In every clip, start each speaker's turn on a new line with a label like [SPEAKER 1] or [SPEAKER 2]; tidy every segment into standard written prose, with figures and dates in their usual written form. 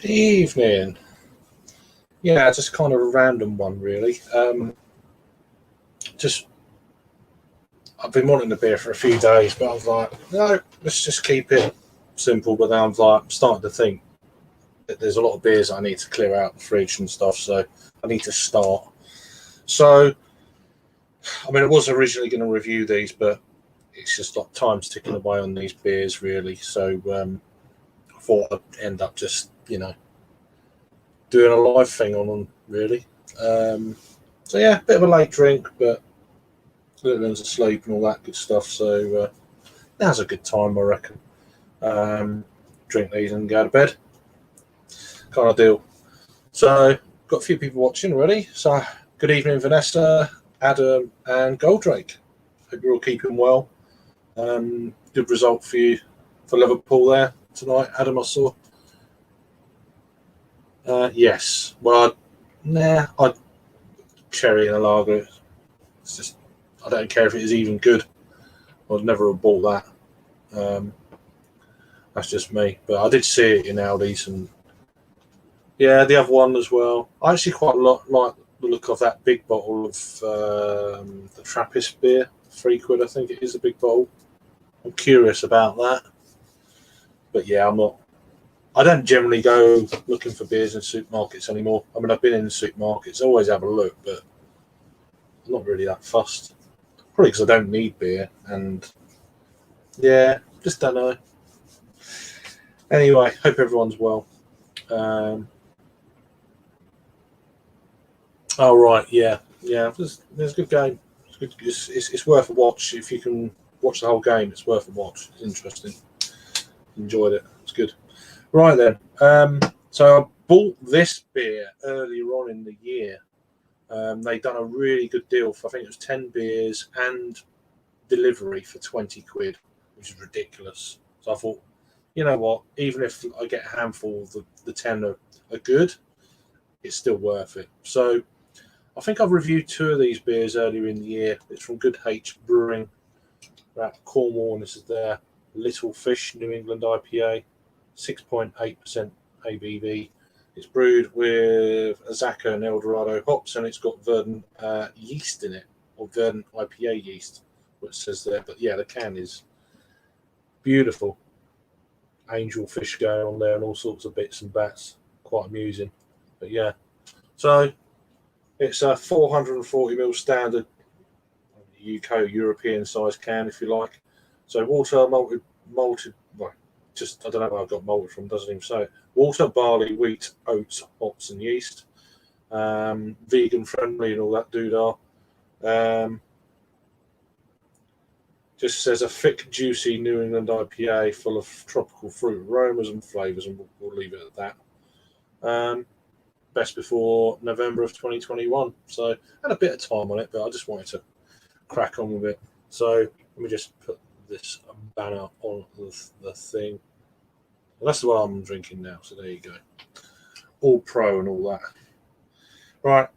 [SPEAKER 1] Evening. Yeah, just kind of a random one, really. Just I've been wanting a beer for a few days, but I was like, no, let's just keep it simple. But then I'm starting to think that there's a lot of beers I need to clear out the fridge and stuff, so I need to start. So, I mean, I was originally going to review these, but it's just like time's ticking away on these beers, really. So I thought I'd end up just, doing a live thing on them, really. So yeah, bit of a late drink, but little one's asleep and all that good stuff. So now's a good time, I reckon. Drink these and go to bed, kind of deal. So got a few people watching already. So good evening, Vanessa, Adam, and Goldrake. Hope you're all keeping well. Good result for you for Liverpool there tonight, Adam. I saw. Yes. Well, I'd cherry and a lager. It's just I don't care if it is even good. I'd never have bought that. That's just me. But I did see it in Aldi's, and yeah, the other one as well. I actually quite like the look of that big bottle of the Trappist beer, £3, I think it is, a big bottle. I'm curious about that. But yeah, I don't generally go looking for beers in supermarkets anymore. I mean, I've been in supermarkets, I always have a look, but I'm not really that fussed. Probably because I don't need beer, and yeah, just don't know. Anyway, hope everyone's well. Oh right, yeah. There's a good game. It's worth a watch if you can watch the whole game. It's worth a watch. It's interesting. Enjoyed it. It's good. Right then. So I bought this beer earlier on in the year. They'd done a really good deal for, I think it was 10 beers and delivery for £20, which is ridiculous. So I thought, you know what, even if I get a handful of the 10 are good, it's still worth it. So I think I've reviewed 2 of these beers earlier in the year. It's from Goodh Brewing, at Cornwall, and this is their Little Fish New England IPA, 6.8% ABV. It's brewed with Azaka and Eldorado hops, and it's got Verdant yeast in it, or Verdant IPA yeast, what it says there. But yeah, the can is beautiful. Angel fish going on there and all sorts of bits and bats. Quite amusing. But yeah. So it's a 440ml standard UK European size can, if you like. So water, malted, well, just I don't know where I've got malted from, doesn't even say it. Water, barley, wheat, oats, hops, and yeast. Vegan friendly and all that doodah. Just says a thick, juicy New England IPA full of tropical fruit aromas and flavours, and we'll leave it at that. Best before November of 2021. So I had a bit of time on it, but I just wanted to crack on with it. So let me just put this banner on the thing. Well, that's the one I'm drinking now, so there you go. All pro and all that. Right.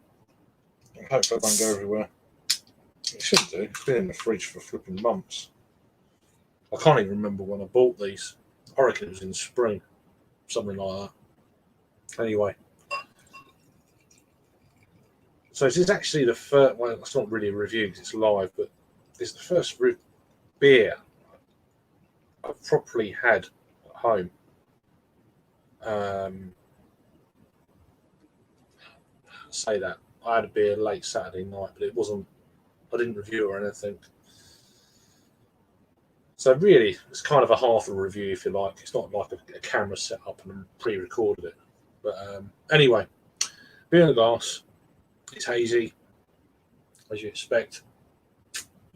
[SPEAKER 1] I hope that won't go everywhere. It shouldn't do. It's been in the fridge for flipping months. I can't even remember when I bought these. I reckon it was in spring. Something like that. Anyway. So this is actually the first, well, it's not really a review because it's live, but it's the first beer I've properly had at home. Say that. I had a beer late Saturday night, but I didn't review it or anything. So really, it's kind of a half a review, if you like. It's not like a camera set up and pre-recorded it. But anyway, beer in the glass. It's hazy, as you expect.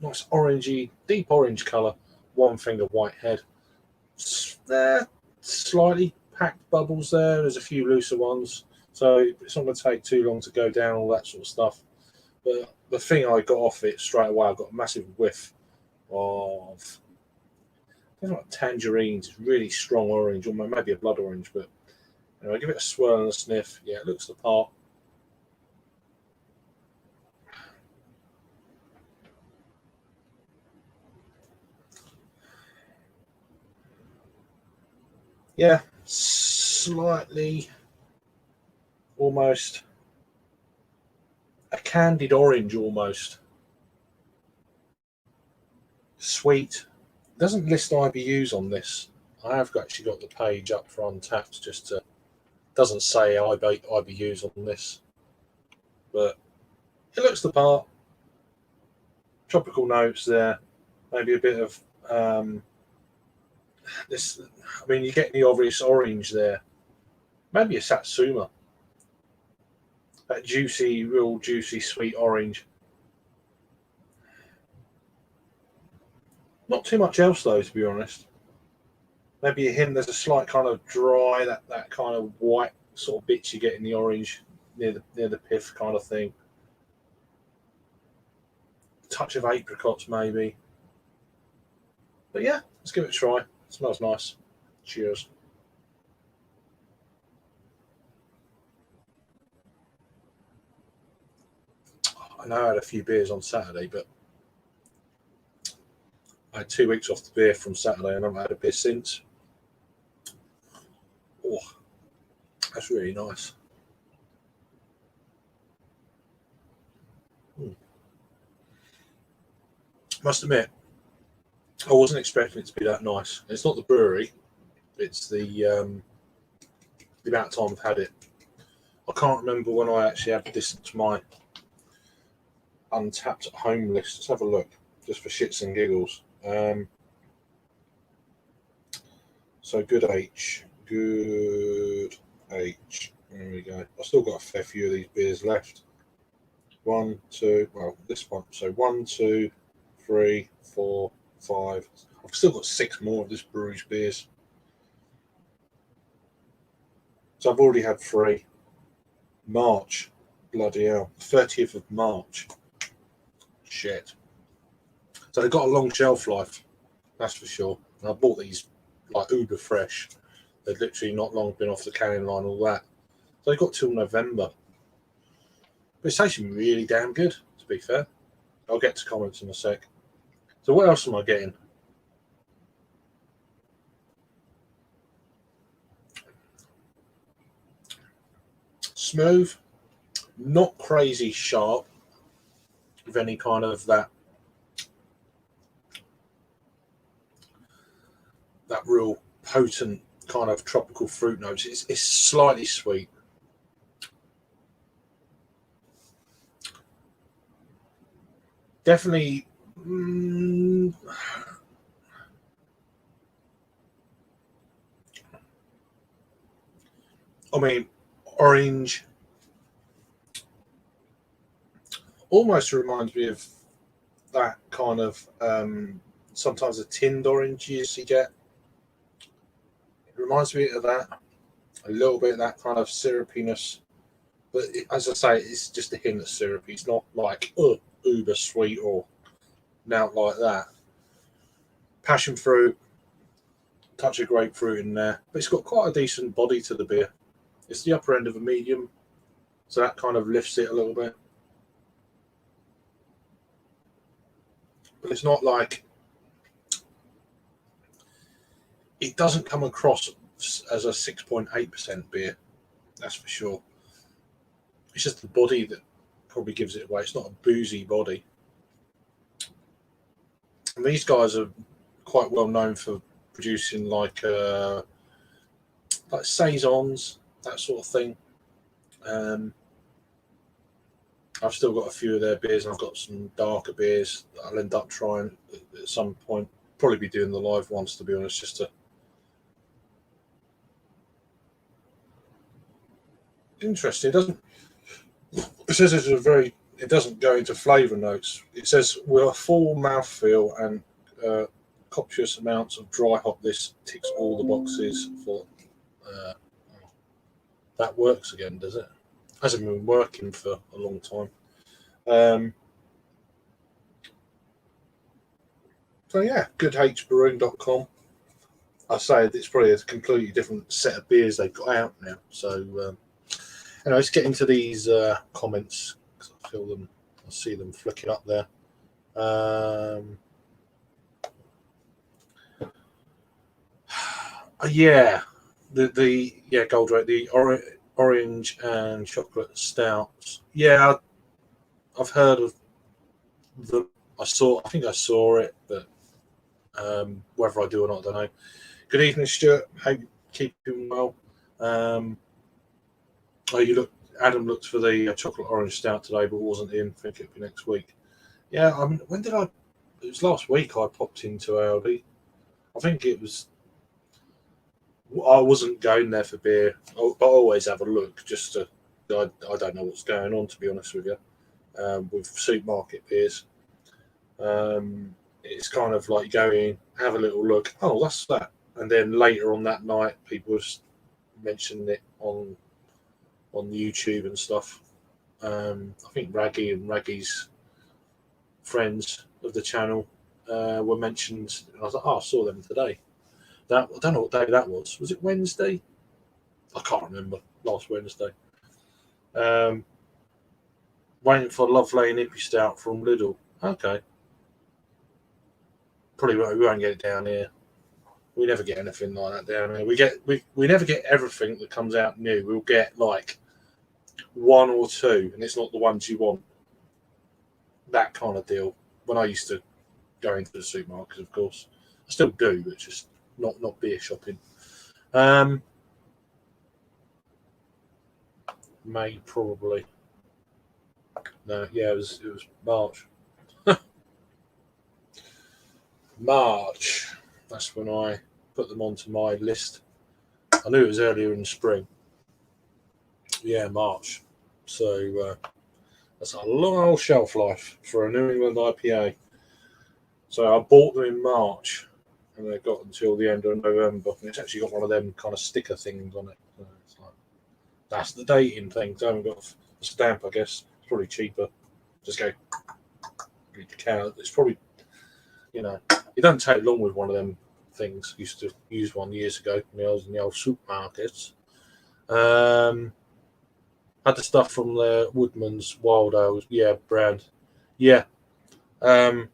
[SPEAKER 1] Nice orangey, deep orange colour. One finger white head. There, slightly packed bubbles there. There's a few looser ones. So it's not going to take too long to go down, all that sort of stuff. But the thing I got off it straight away, I got a massive whiff of like tangerines. It's really strong orange, or maybe a blood orange. But anyway, give it a swirl and a sniff. Yeah, it looks the part. Yeah, slightly almost a candied orange, almost sweet. It doesn't list IBUs on this. I have actually got the page up for Untapped, just to, doesn't say IBUs on this, but it looks the part. Tropical notes there, maybe a bit of this. I mean, you get the obvious orange there. Maybe a Satsuma. That juicy, real juicy, sweet orange. Not too much else though, to be honest. Maybe a hint. There's a slight kind of dry, that kind of white sort of bits you get in the orange near the pith kind of thing. Touch of apricots maybe. But yeah, let's give it a try. It smells nice. Cheers. I know I had a few beers on Saturday, but I had 2 weeks off the beer from Saturday and I haven't had a beer since. Oh, that's really nice. Must admit, I wasn't expecting it to be that nice. It's not the brewery, it's the amount of time I've had it. I can't remember when I actually added this to my Untapped at home list. Let's have a look, just for shits and giggles. So Goodh. There we go. I've still got a fair few of these beers left. 1, 2, well, this one. So 1, 2, 3, 4, 5. I've still got 6 more of this brewery's beers. So I've already had 3. March. Bloody hell. 30th of March. Shit. So they've got a long shelf life, that's for sure. And I bought these like uber fresh. They'd literally not long been off the canning line, all that. So they got till November. But it's actually really damn good, to be fair. I'll get to comments in a sec. So what else am I getting? Smooth, not crazy sharp, with any kind of that real potent kind of tropical fruit notes. It's slightly sweet. Definitely. I mean, orange almost reminds me of that kind of sometimes a tinned orange you usually get. It reminds me of that, a little bit of that kind of syrupiness, but as I say, it's just a hint of syrupy. It's not like uber sweet or out like that. Passion fruit, touch of grapefruit in there, but it's got quite a decent body to the beer. It's the upper end of a medium, so that kind of lifts it a little bit. But it's not like, it doesn't come across as a 6.8% beer, that's for sure. It's just the body that probably gives it away. It's not a boozy body. And these guys are quite well known for producing like saisons, that sort of thing. I've still got a few of their beers, and I've got some darker beers that I'll end up trying at some point. Probably be doing the live ones, to be honest, just to. Interesting. It says it's a very. It doesn't go into flavour notes. It says with a full mouthfeel and copious amounts of dry hop. This ticks all the boxes for. That works again, does it? Hasn't been working for a long time. So yeah, goodhbrewing.com. I say it's probably a completely different set of beers they've got out now. So anyway, let's get into these comments, because I feel them. I see them flicking up there. Yeah, the Goldrake, orange and chocolate stouts. Yeah, I've heard of them. I think I saw it, but whether I do or not, I don't know. Good evening, Stuart. Hope you keeping well. Oh, Adam looked for the chocolate orange stout today, but wasn't in. I think it'll be next week. Yeah, I mean, when did I? It was last week. I popped into Aldi. I think it was. I wasn't going there for beer. I always have a look just to. I don't know what's going on, to be honest with you. With supermarket beers, it's kind of like you go in, have a little look. Oh, that's that. And then later on that night, people was mentioning it on YouTube and stuff. I think Raggy and Raggy's friends of the channel were mentioned. And I was like, oh, I saw them today. I don't know what day that was. Was it Wednesday? I can't remember. Last Wednesday. Waiting for Love Lane Hippie Stout from Lidl. Okay. Probably we won't get it down here. We never get anything like that down here. We never get everything that comes out new. We'll get like one or two, and it's not the ones you want. That kind of deal. When I used to go into the supermarket, of course, I still do, but just not beer shopping. May probably. No, yeah, it was March. March. That's when I put them onto my list. I knew it was earlier in the spring. Yeah, March. So that's a long old shelf life for a New England IPA. So I bought them in March, and they got until the end of November. And it's actually got one of them kind of sticker things on it. So it's like, that's the dating thing. I haven't got a stamp, I guess. It's probably cheaper. Just go read the can. It's probably, it doesn't take long with one of them things. Used to use one years ago when I was in the old supermarkets. Had the stuff from the Woodman's Wild Ales, brand. Yeah. Yeah,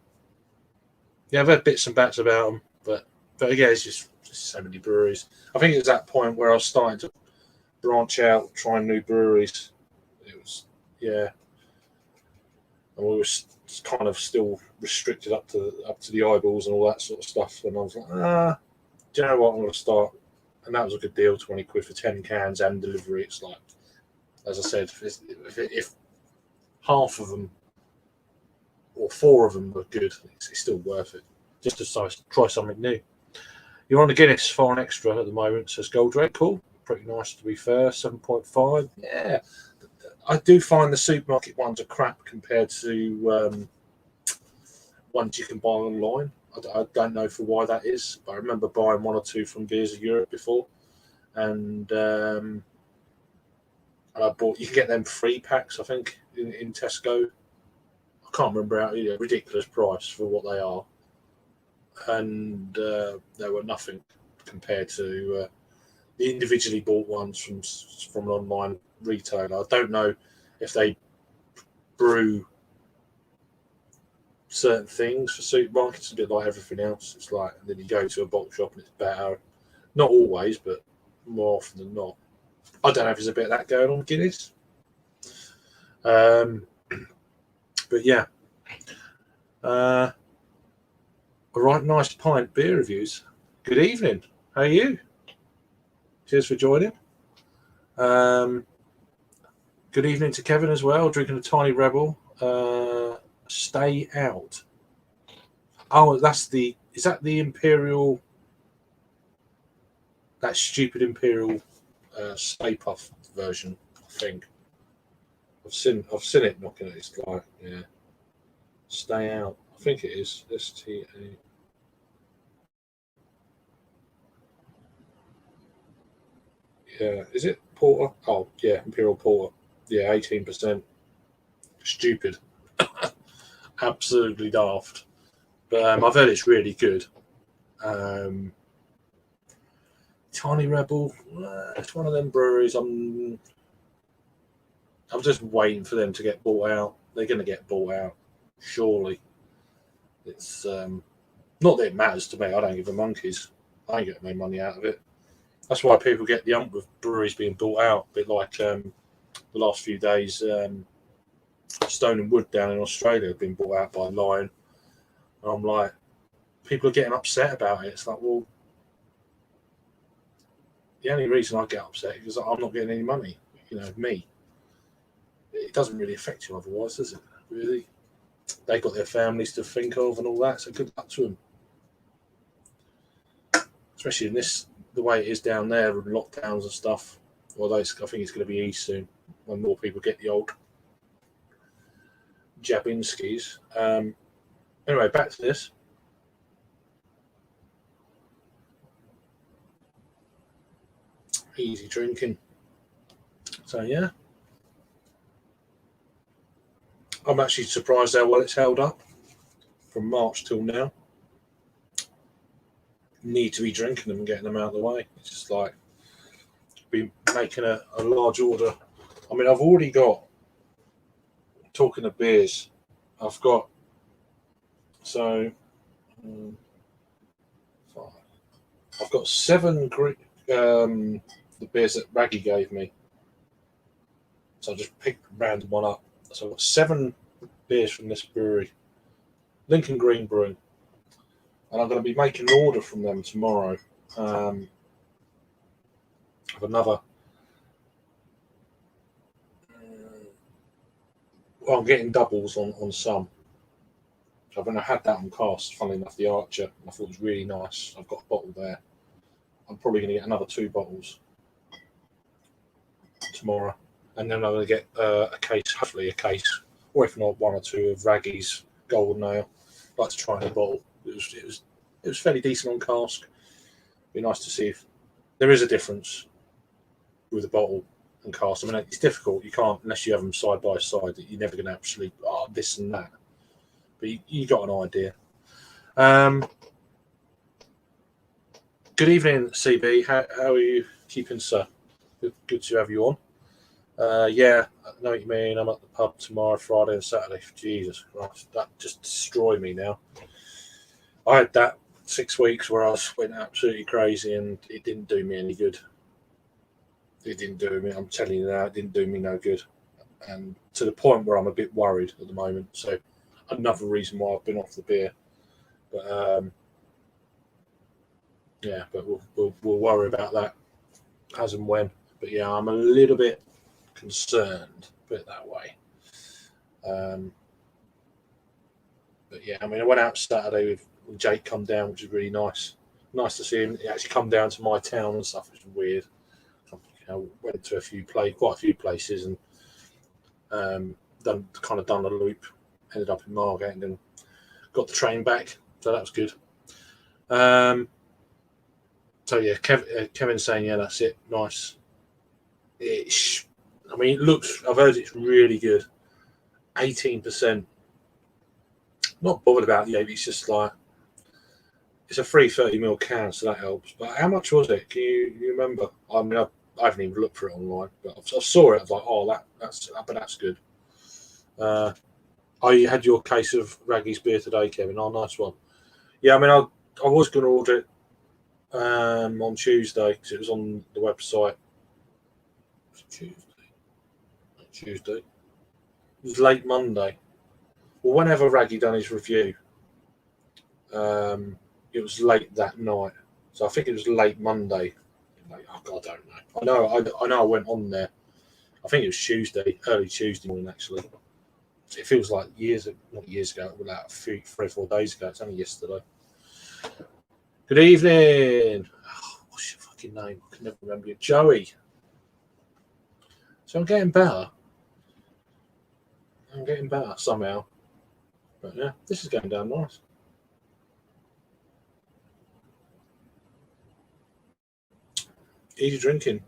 [SPEAKER 1] I've had bits and bats about them, but again, it's just so many breweries. I think it was that point where I was starting to branch out, trying new breweries. It was, and we were kind of still restricted up to the eyeballs and all that sort of stuff. And I was like, do you know what? I'm going to start. And that was a good deal, 20 quid for 10 cans and delivery. It's like, as I said, if half of them or four of them were good, it's still worth it. Just to try something new. You're on the Guinness for an extra at the moment, says Goldrake. Cool. Pretty nice, to be fair. 7.5. Yeah. I do find the supermarket ones are crap compared to ones you can buy online. I don't know for why that is, but I remember buying one or two from Beers of Europe before, and I bought. You can get them 3-packs, I think, in Tesco. I can't remember how ridiculous price for what they are, and they were nothing compared to the individually bought ones from an online retailer. I don't know if they brew certain things for supermarkets, a bit like everything else. It's like, and then you go to a box shop and it's better. Not always, but more often than not. I don't know if there's a bit of that going on with Guinness. But yeah. All right, nice pint beer reviews. Good evening. How are you? Cheers for joining. Good evening to Kevin as well, drinking a Tiny Rebel. Stay out. Oh, is that the Imperial? That stupid Imperial Stay Puft version, I think. I've seen it knocking at this guy. Yeah. Stay out. I think it is STA. Yeah, is it Porter? Oh, yeah, Imperial Porter. Yeah, 18%. Stupid. Absolutely daft. But I've heard it's really good. Tiny Rebel, it's one of them breweries. I'm just waiting for them to get bought out. They're going to get bought out, surely. It's not that it matters to me. I don't give a monkeys. I ain't getting no money out of it. That's why people get the ump with breweries being bought out, a bit like the last few days. Stone and Wood down in Australia have been bought out by Lion. And I'm like, people are getting upset about it. It's like, well, the only reason I get upset is that I'm not getting any money. Me. It doesn't really affect you otherwise, does it? Really? They've got their families to think of and all that, so good luck to them. Especially in the way it is down there with lockdowns and stuff. Although I think it's going to be eased soon when more people get the old Jabinskis. Anyway, back to this. Easy drinking. So, yeah. I'm actually surprised how well it's held up from March till now. Need to be drinking them and getting them out of the way. It's just like be making a large order. I mean, I've already got, talking of beers, I've got, so I've got 7 the beers that Raggy gave me. So I just picked random one up. So I've got 7 beers from this brewery, Lincoln Green Brewing, and I'm going to be making an order from them tomorrow of another. Well, I'm getting doubles on some. So I've had that on cast, funnily enough, the Archer. I thought it was really nice. I've got a bottle there. I'm probably going to get another 2 bottles tomorrow. And then I'm going to get a case, hopefully a case, or if not 1 or 2 of Raggy's Golden Ale. I'd like to try a bottle. It was fairly decent on cask. Be nice to see if there is a difference with the bottle and cask. I mean, it's difficult. You can't, unless you have them side by side, that you're never going to actually, this and that. But you got an idea. Good evening, CB. How are you keeping, sir? Good to have you on. Yeah, I know what you mean. I'm at the pub tomorrow, Friday and Saturday. Jesus Christ, that just destroyed me now. I had that 6 weeks where I went absolutely crazy and it didn't do me any good. It didn't do me, I'm telling you now, it didn't do me no good. And to the point where I'm a bit worried at the moment. So another reason why I've been off the beer. But yeah, but we'll worry about that as and when. But yeah, I'm a little bit concerned, put it that way. But yeah, I mean, I went out Saturday with Jake come down, which is really nice. Nice to see him. He actually come down to my town and stuff, which is weird. Went to quite a few places and done a loop. Ended up in Margate and then got the train back, so that was good. So yeah, Kevin's saying, yeah, that's it, nice. I mean, I've heard it's really good. 18%. Not bothered about the it's just like, it's a free 30ml can, so that helps. But how much was it? Can you remember? I mean, I haven't even looked for it online, but I saw it. I was like, that's good. You had your case of Raggy's beer today, Kevin. Oh, nice one. Yeah, I mean, I was going to order it on Tuesday because it was on the website. Tuesday. It was late Monday. Well, whenever Raggy done his review, it was late that night. So I think it was late Monday. I don't know. I know I went on there. I think it was early Tuesday morning, actually. It feels like not years ago, like 3 or 4 days ago. It's only yesterday. Good evening. What's your fucking name? I can never remember you. Joey. So I'm getting better. Somehow. But yeah, this is going down nice. Easy drinking,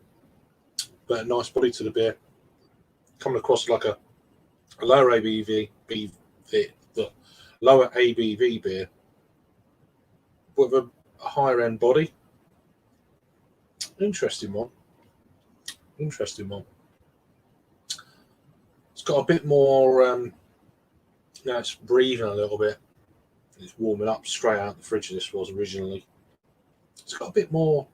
[SPEAKER 1] but a nice body to the beer. Coming across like a lower ABV beer with a higher end body. Interesting one. It's got a bit more. It's breathing a little bit. It's warming up straight out the fridge. This was originally. It's got a bit more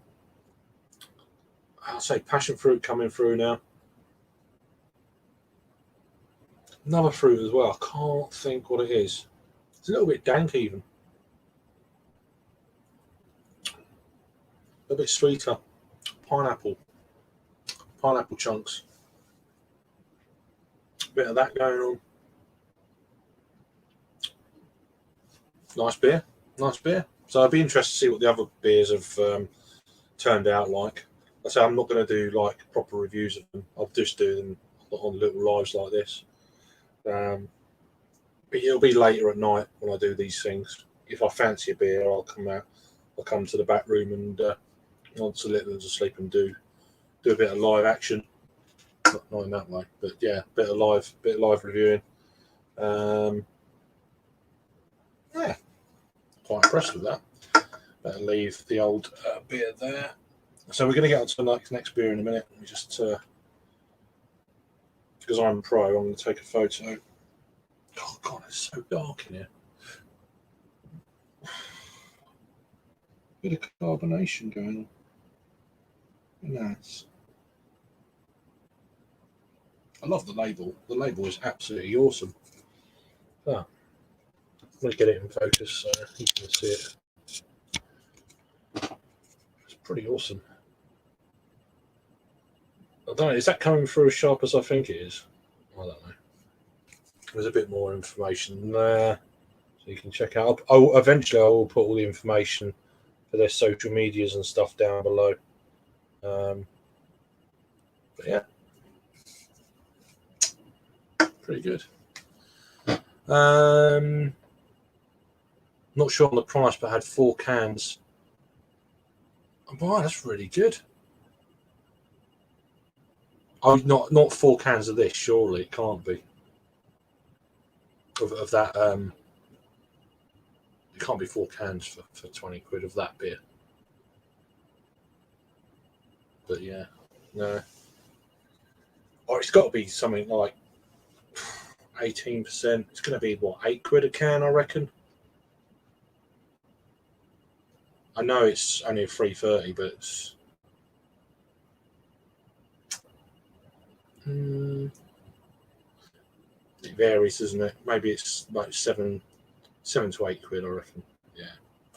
[SPEAKER 1] I'll say passion fruit coming through now. Another fruit as well. I can't think what it is. It's a little bit dank even. A bit sweeter. Pineapple. Pineapple chunks. Bit of that going on. Nice beer. Nice beer. So I'd be interested to see what the other beers have turned out like. I say I'm not going to do like proper reviews of them. I'll just do them on little lives like this. But it'll be later at night when I do these things. If I fancy a beer, I'll come out. I'll come to the back room and once the little ones asleep and do a bit of live action. Not in that way, but yeah, bit of live reviewing. Yeah, quite impressed with that. Better leave the old beer there. So we're going to get on to the next beer in a minute. Let me just because I'm pro, I'm going to take a photo. Oh God, it's so dark in here. Bit of carbonation going on. Nice. I love the label. The label is absolutely awesome. Ah, let me get it in focus so you can see it. It's pretty awesome. I don't know, is that coming through as sharp as I think it is? I don't know. There's a bit more information there, so you can check out. Eventually, I will put all the information for their social medias and stuff down below. But yeah, pretty good. Not sure on the price, but I had 4 cans. Wow, that's really good. Oh, not 4 cans of this. Surely it can't be. Of that, it can't be 4 cans for 20 quid of that beer. But yeah, no. Or it's got to be something like 18%. It's going to be what, 8 quid a can, I reckon. I know it's only $3.30, but it's it varies, doesn't it? Maybe it's like 7 to 8 quid, I reckon. Yeah,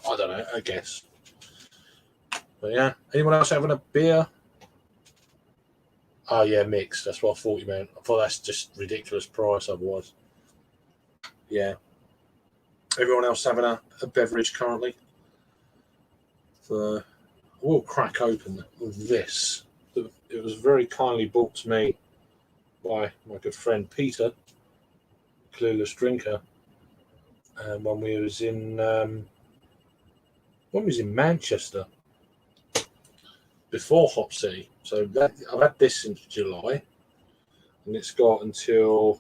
[SPEAKER 1] I don't know. I guess. But yeah, anyone else having a beer? Oh yeah, mixed. That's what I thought you meant. I thought that's just ridiculous price otherwise. Yeah. Everyone else having a beverage currently? I will crack open this. It was very kindly brought to me by my good friend Peter, Clueless Drinker, when we was in Manchester before HopCity. So I've had this since July, and it's got until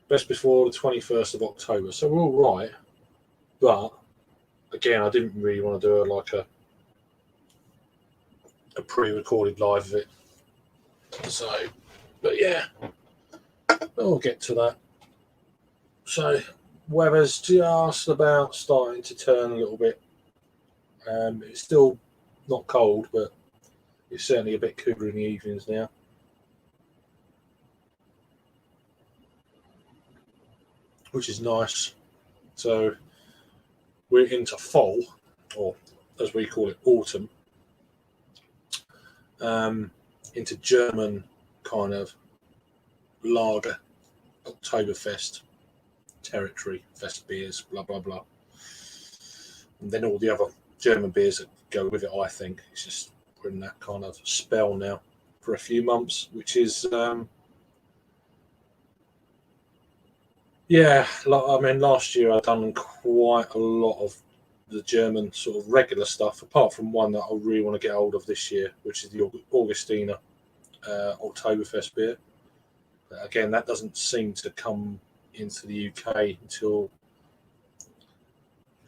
[SPEAKER 1] best before the 21st of October. So we're all right, but again, I didn't really want to do a pre-recorded live of it. So, but yeah, we'll get to that. So, weather's just about starting to turn a little bit. It's still not cold, but it's certainly a bit cooler in the evenings now. Which is nice. So, we're into fall, or as we call it, autumn. Into German kind of lager, Oktoberfest territory, fest beers, blah blah blah, and then all the other German beers that go with it. I think it's just we're in that kind of spell now for a few months, which is yeah. I mean, last year I've done quite a lot of the German sort of regular stuff, apart from one that I really want to get hold of this year, which is the Augustiner Oktoberfest beer. But again, that doesn't seem to come into the UK until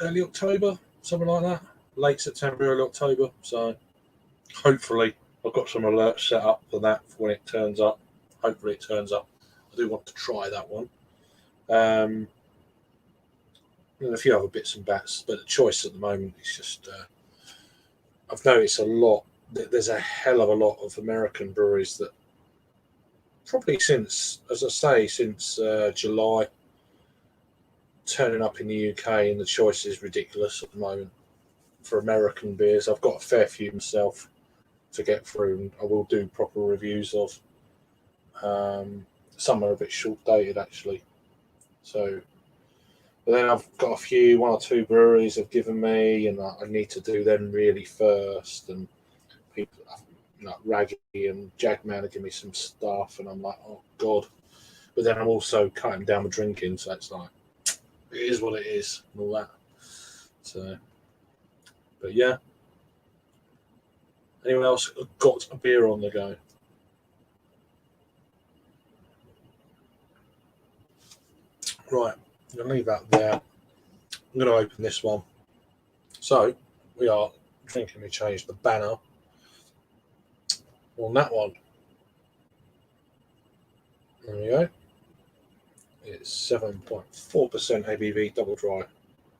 [SPEAKER 1] early October, something like that. Late September, early October. So hopefully I've got some alerts set up for that for when it turns up. Hopefully it turns up. I do want to try that one. And a few other bits and bats, but the choice at the moment is just I've noticed a lot. There's a hell of a lot of American breweries that probably since, as I say, since July, turning up in the UK, and the choice is ridiculous at the moment for American beers. I've got a fair few myself to get through, and I will do proper reviews of. Some are a bit short dated actually. So, but then I've got a few, one or two breweries have given me, and I need to do them really first. And people like Raggy and Jagman are giving me some stuff, and I'm like, oh god. But then I'm also cutting down my drinking, so it's like, it is what it is, and all that. So, but yeah. Anyone else got a beer on the go? Right, I'm going to leave that there. I'm going to open this one. So, we are drinking, we changed the banner on that one. There we go. It's 7.4% ABV double dry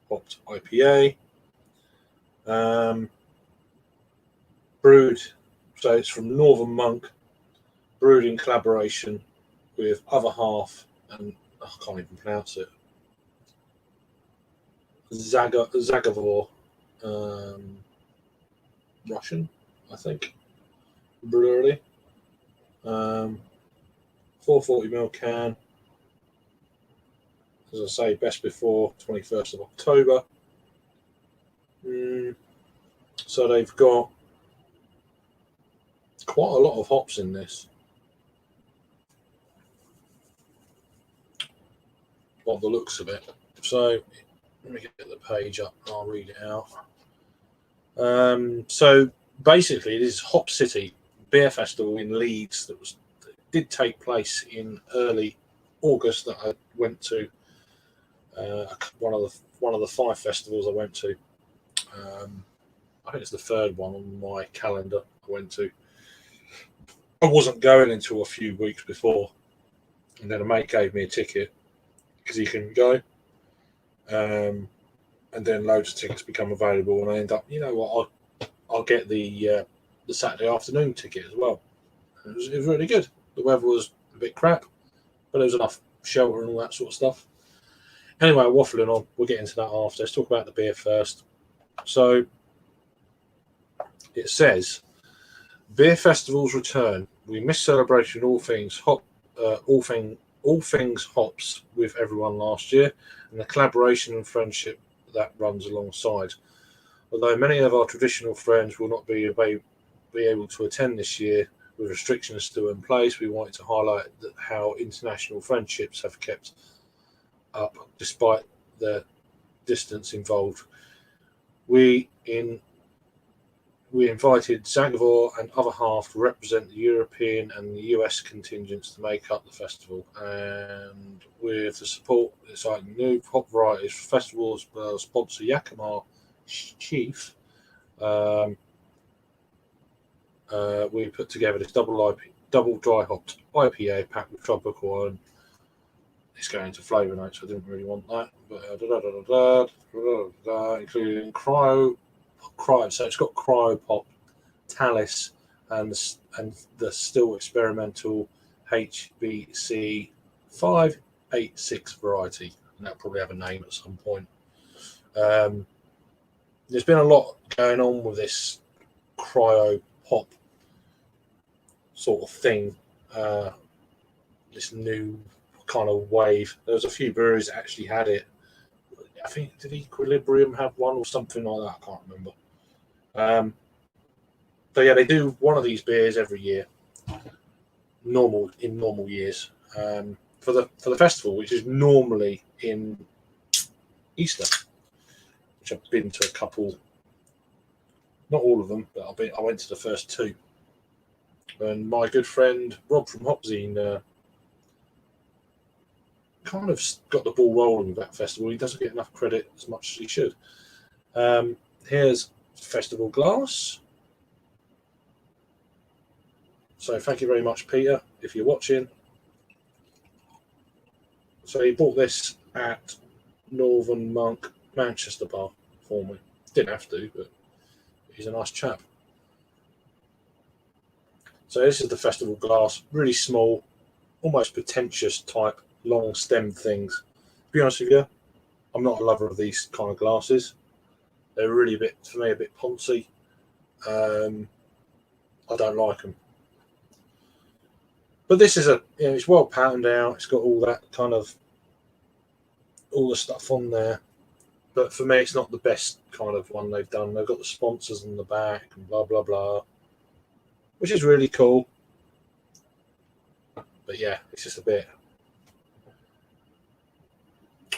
[SPEAKER 1] hopped IPA. Brewed, so it's from Northern Monk, brewed in collaboration with Other Half, and I can't even pronounce it. Zagavor, Russian, I think, brewery. 440ml can. As I say, best before 21st of October. So they've got quite a lot of hops in this. By the looks of it. So let me get the page up and I'll read it out. So basically, this is HopCity Beer Festival in Leeds that did take place in early August that I went to. One of the 5 festivals I went to. I think it's the 3rd one on my calendar I went to. I wasn't going until a few weeks before, and then a mate gave me a ticket because he couldn't go. And then loads of tickets become available, and I end up, you know what, I'll get the Saturday afternoon ticket as well. It was really good. The weather was a bit crap, but there was enough shelter and all that sort of stuff. Anyway, waffling on. We'll get into that after. Let's talk about the beer first. So it says, beer festivals return. We miss celebration all things hops with everyone last year, and the collaboration and friendship that runs alongside. Although many of our traditional friends will not be able to attend this year, with restrictions still in place, we wanted to highlight how international friendships have kept up despite the distance involved. We invited Zagavor and Other Half to represent the European and the US contingents to make up the festival, and with the support of exciting new hop varieties for festivals, sponsor Yakima Chief, we put together this double dry hopped IPA packed with tropical, and it's going into flavour notes. I didn't really want that, but including cryo. So it's got cryo pop, Talus, and the still experimental HBC 586 variety, and that'll probably have a name at some point. There's been a lot going on with this cryo pop sort of thing, this new kind of wave. There was a few breweries that actually had it. I think, did Equilibrium have one or something like that? I can't remember. So yeah, they do one of these beers every year, in normal years, for the festival, which is normally in Easter, which I've been to a couple, not all of them, but I went to the first 2. And my good friend Rob from HopZine kind of got the ball rolling with that festival. He doesn't get enough credit as much as he should. Here's festival glass. So thank you very much, Peter, if you're watching. So he bought this at Northern Monk Manchester Bar for me. Didn't have to, but he's a nice chap. So this is the festival glass, really small, almost pretentious type long stemmed things. To be honest with you, I'm not a lover of these kind of glasses. They're really for me, a bit poncy. I don't like them. But this is it's well patterned out. It's got all that kind of, all the stuff on there. But for me, it's not the best kind of one they've done. They've got the sponsors on the back and blah, blah, blah, which is really cool. But yeah, it's just a bit.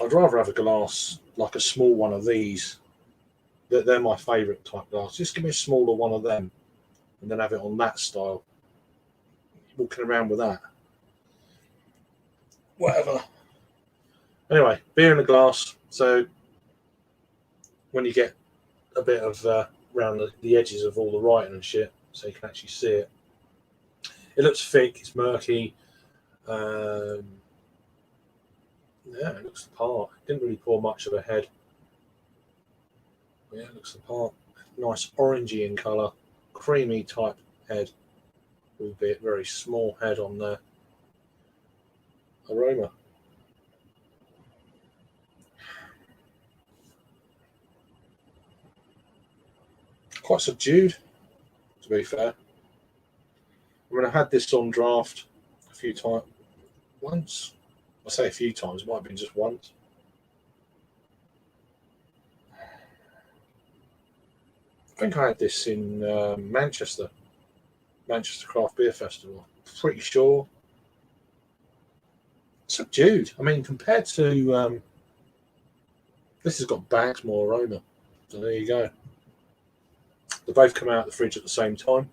[SPEAKER 1] I'd rather have a glass, like a small one of these. They're my favourite type glass. Just give me a smaller one of them and then have it on that style. Walking around with that. Whatever. Anyway, beer in a glass. So when you get a bit of around the edges of all the writing and shit, so you can actually see it. It looks thick, it's murky. Yeah, it looks the part. Didn't really pour much of a head. But yeah, it looks the part. Nice orangey in colour, creamy type head, albeit very small head on there. Aroma. Quite subdued, to be fair. I mean, I had this on draft a few times. Once. I say a few times, it might have been just once. I think I had this in Manchester Craft Beer Festival. Pretty sure. Subdued. I mean, compared to this has got bags more aroma. So there you go. They both come out of the fridge at the same time.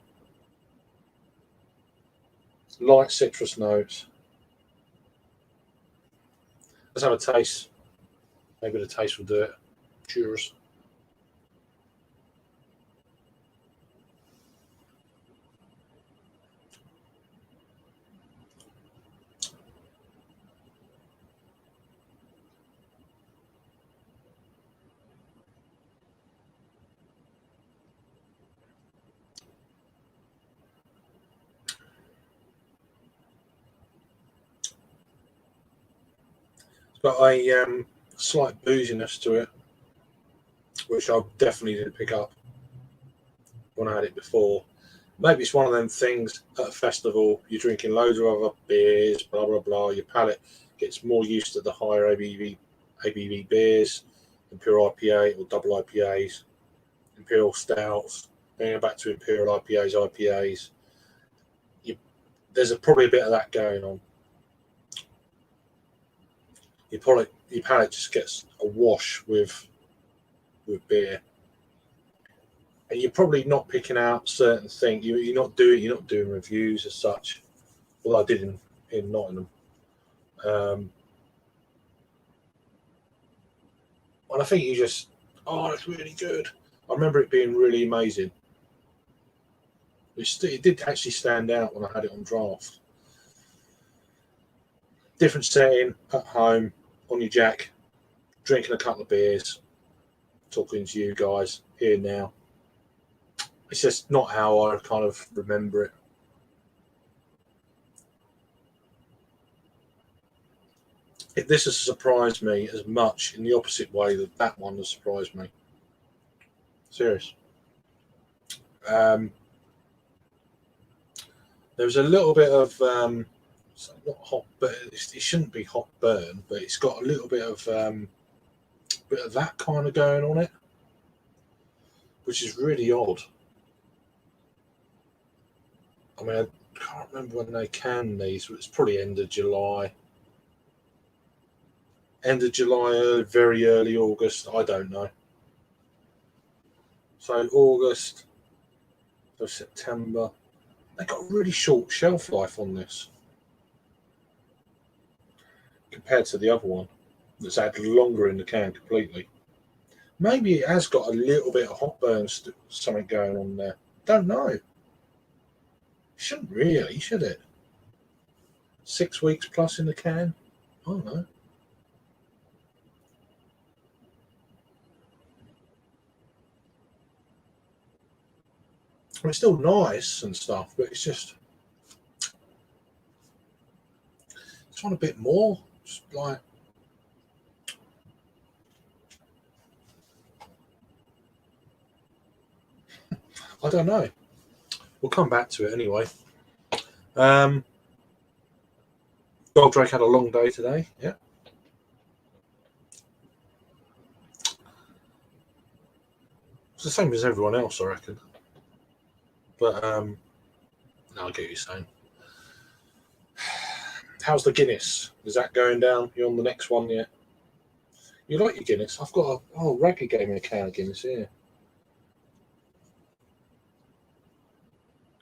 [SPEAKER 1] Light citrus notes. Let's have a taste. Maybe the taste will do it. Cheers. Got a slight booziness to it, which I definitely didn't pick up when I had it before. Maybe it's one of them things at a festival, you're drinking loads of other beers, blah, blah, blah. Your palate gets more used to the higher ABV beers, Imperial IPA or double IPAs, Imperial Stouts, going back to Imperial IPAs. There's probably a bit of that going on. Your palate just gets awash with beer, and you're probably not picking out certain things. You're not doing reviews as such. Well, I did in Nottingham, and I think you just, it's really good. I remember it being really amazing. It did actually stand out when I had it on draft. Different setting at home. On your jack, drinking a couple of beers, talking to you guys here now. It's just not how I kind of remember it. This has surprised me as much in the opposite way that one has surprised me. Serious. There was a little bit of not hot, but it shouldn't be hot burn, but it's got a little bit of that kind of going on it, which is really odd. I mean, I can't remember when they canned these, but it's probably end of July, very early August. I don't know. So August, so September. They got a really short shelf life on this compared to the other one that's had longer in the can completely. Maybe it has got a little bit of hot burn, something going on there. Don't know. Shouldn't really, should it? 6 weeks plus in the can? I don't know. it's still nice and stuff, but it's just want a bit more. Just like I don't know. We'll come back to it anyway. Goldrake had a long day today. Yeah. It's the same as everyone else, I reckon. But no, I get what you're saying. How's the Guinness? Is that going down? You on the next one yet? You like your Guinness? I've got Raggy gave me a can of Guinness here.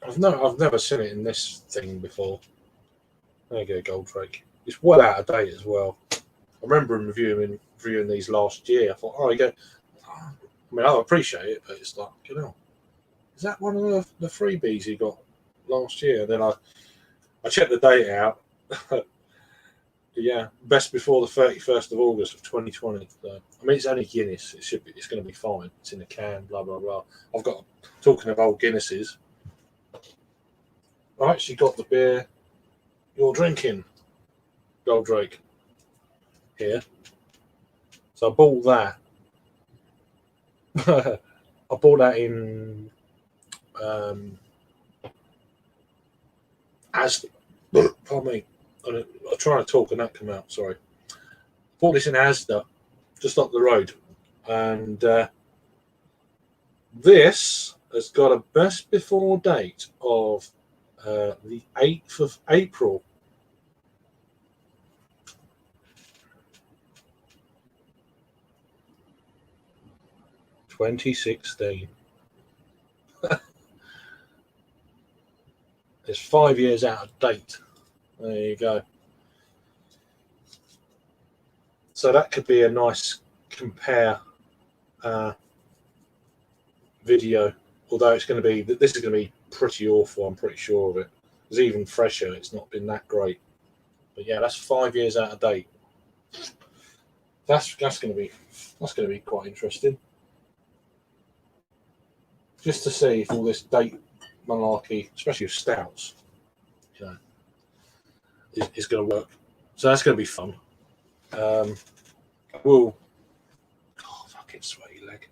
[SPEAKER 1] I've never seen it in this thing before. There you go, Goldrake. It's well out of date as well. I remember him reviewing these last year. I thought, you go. I mean, I appreciate it, but it's like, is that one of the freebies he got last year? And then I checked the date out. Yeah, best before the 31st of August of 2020. So, I mean, it's only Guinness. It's going to be fine. It's in a can. Blah blah blah. Talking of old Guinnesses. I actually got the beer you're drinking, Goldrake, here. So I bought that. I bought that in Asda. Pardon me. I'm trying to talk and that come out. Sorry. Bought this in Asda, just up the road, and this has got a best before date of the 8th of April. (2016). It's 5 years out of date. There you go. So that could be a nice compare video. Although this is going to be pretty awful. I'm pretty sure of it. It's even fresher. It's not been that great. But yeah, that's 5 years out of date. That's going to be quite interesting. Just to see if all this date malarkey, especially with stouts, is going to work. So that's going to be fun. Fucking sweaty leg.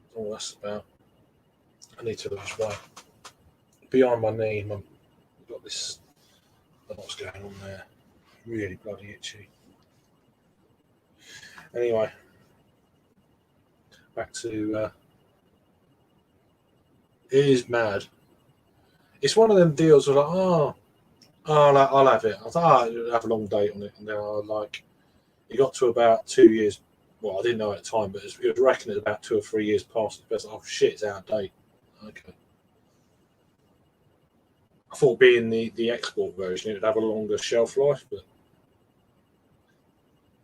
[SPEAKER 1] That's all that's about. I need to lose weight. Behind my knee, I've got this. I don't know what's going on there. Really bloody itchy. Anyway, back to. It is mad. It's one of them deals where I'll have it. I thought I'll have a long date on it, and then it got to about 2 years. Well, I didn't know at the time, but it was reckoned at about 2 or 3 years past. It's shit, it's out of date. Okay. I thought being the export version, it would have a longer shelf life, but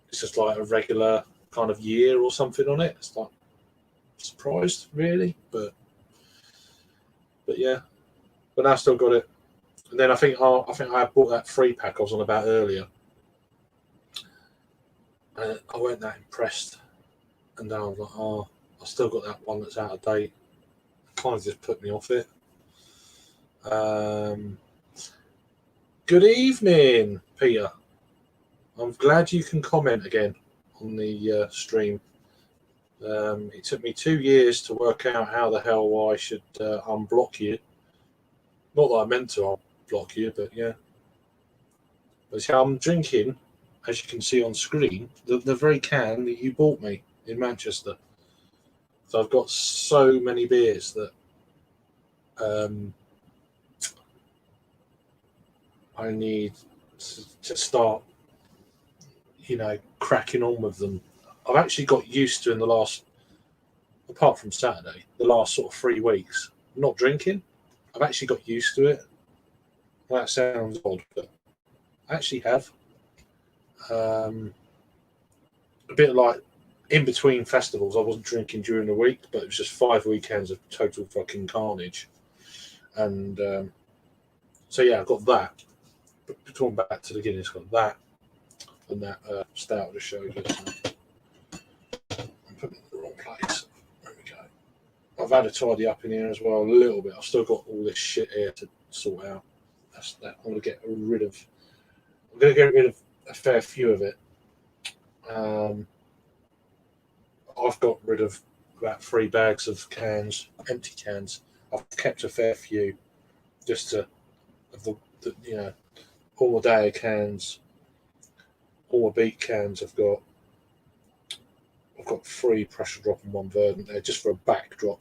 [SPEAKER 1] it's just like a regular kind of year or something on it. It's like surprised, really, but yeah. But I still got it. And then I think I bought that 3-pack I was on about earlier. And I weren't that impressed. And then I was like, I still got that one that's out of date. It kind of just put me off it. Good evening, Peter. I'm glad you can comment again on the stream. It took me 2 years to work out how the hell I should unblock you. Not that I meant to unblock you, but yeah. But see, I'm drinking, as you can see on screen, the very can that you bought me in Manchester. So I've got so many beers that I need to start, cracking on with them. I've actually got used to in the last, apart from Saturday, the last sort of 3 weeks, not drinking. I've actually got used to it. That sounds odd, but I actually have. A bit like in between festivals, I wasn't drinking during the week, but it was just 5 weekends of total fucking carnage. And so, yeah, I've got that. But talking back to the Guinness, got that and that stout to show you. I'm putting it in the wrong place. There we go. I've had a tidy up in here as well a little bit. I've still got all this shit here to sort out. That's that. I'm gonna get rid of. I'm gonna get rid of a fair few of it. I've got rid of about 3 bags of cans, empty cans. I've kept a fair few, just to of the all my day cans, all my beet cans. I've got 3 pressure drop and 1 verdant there, just for a backdrop.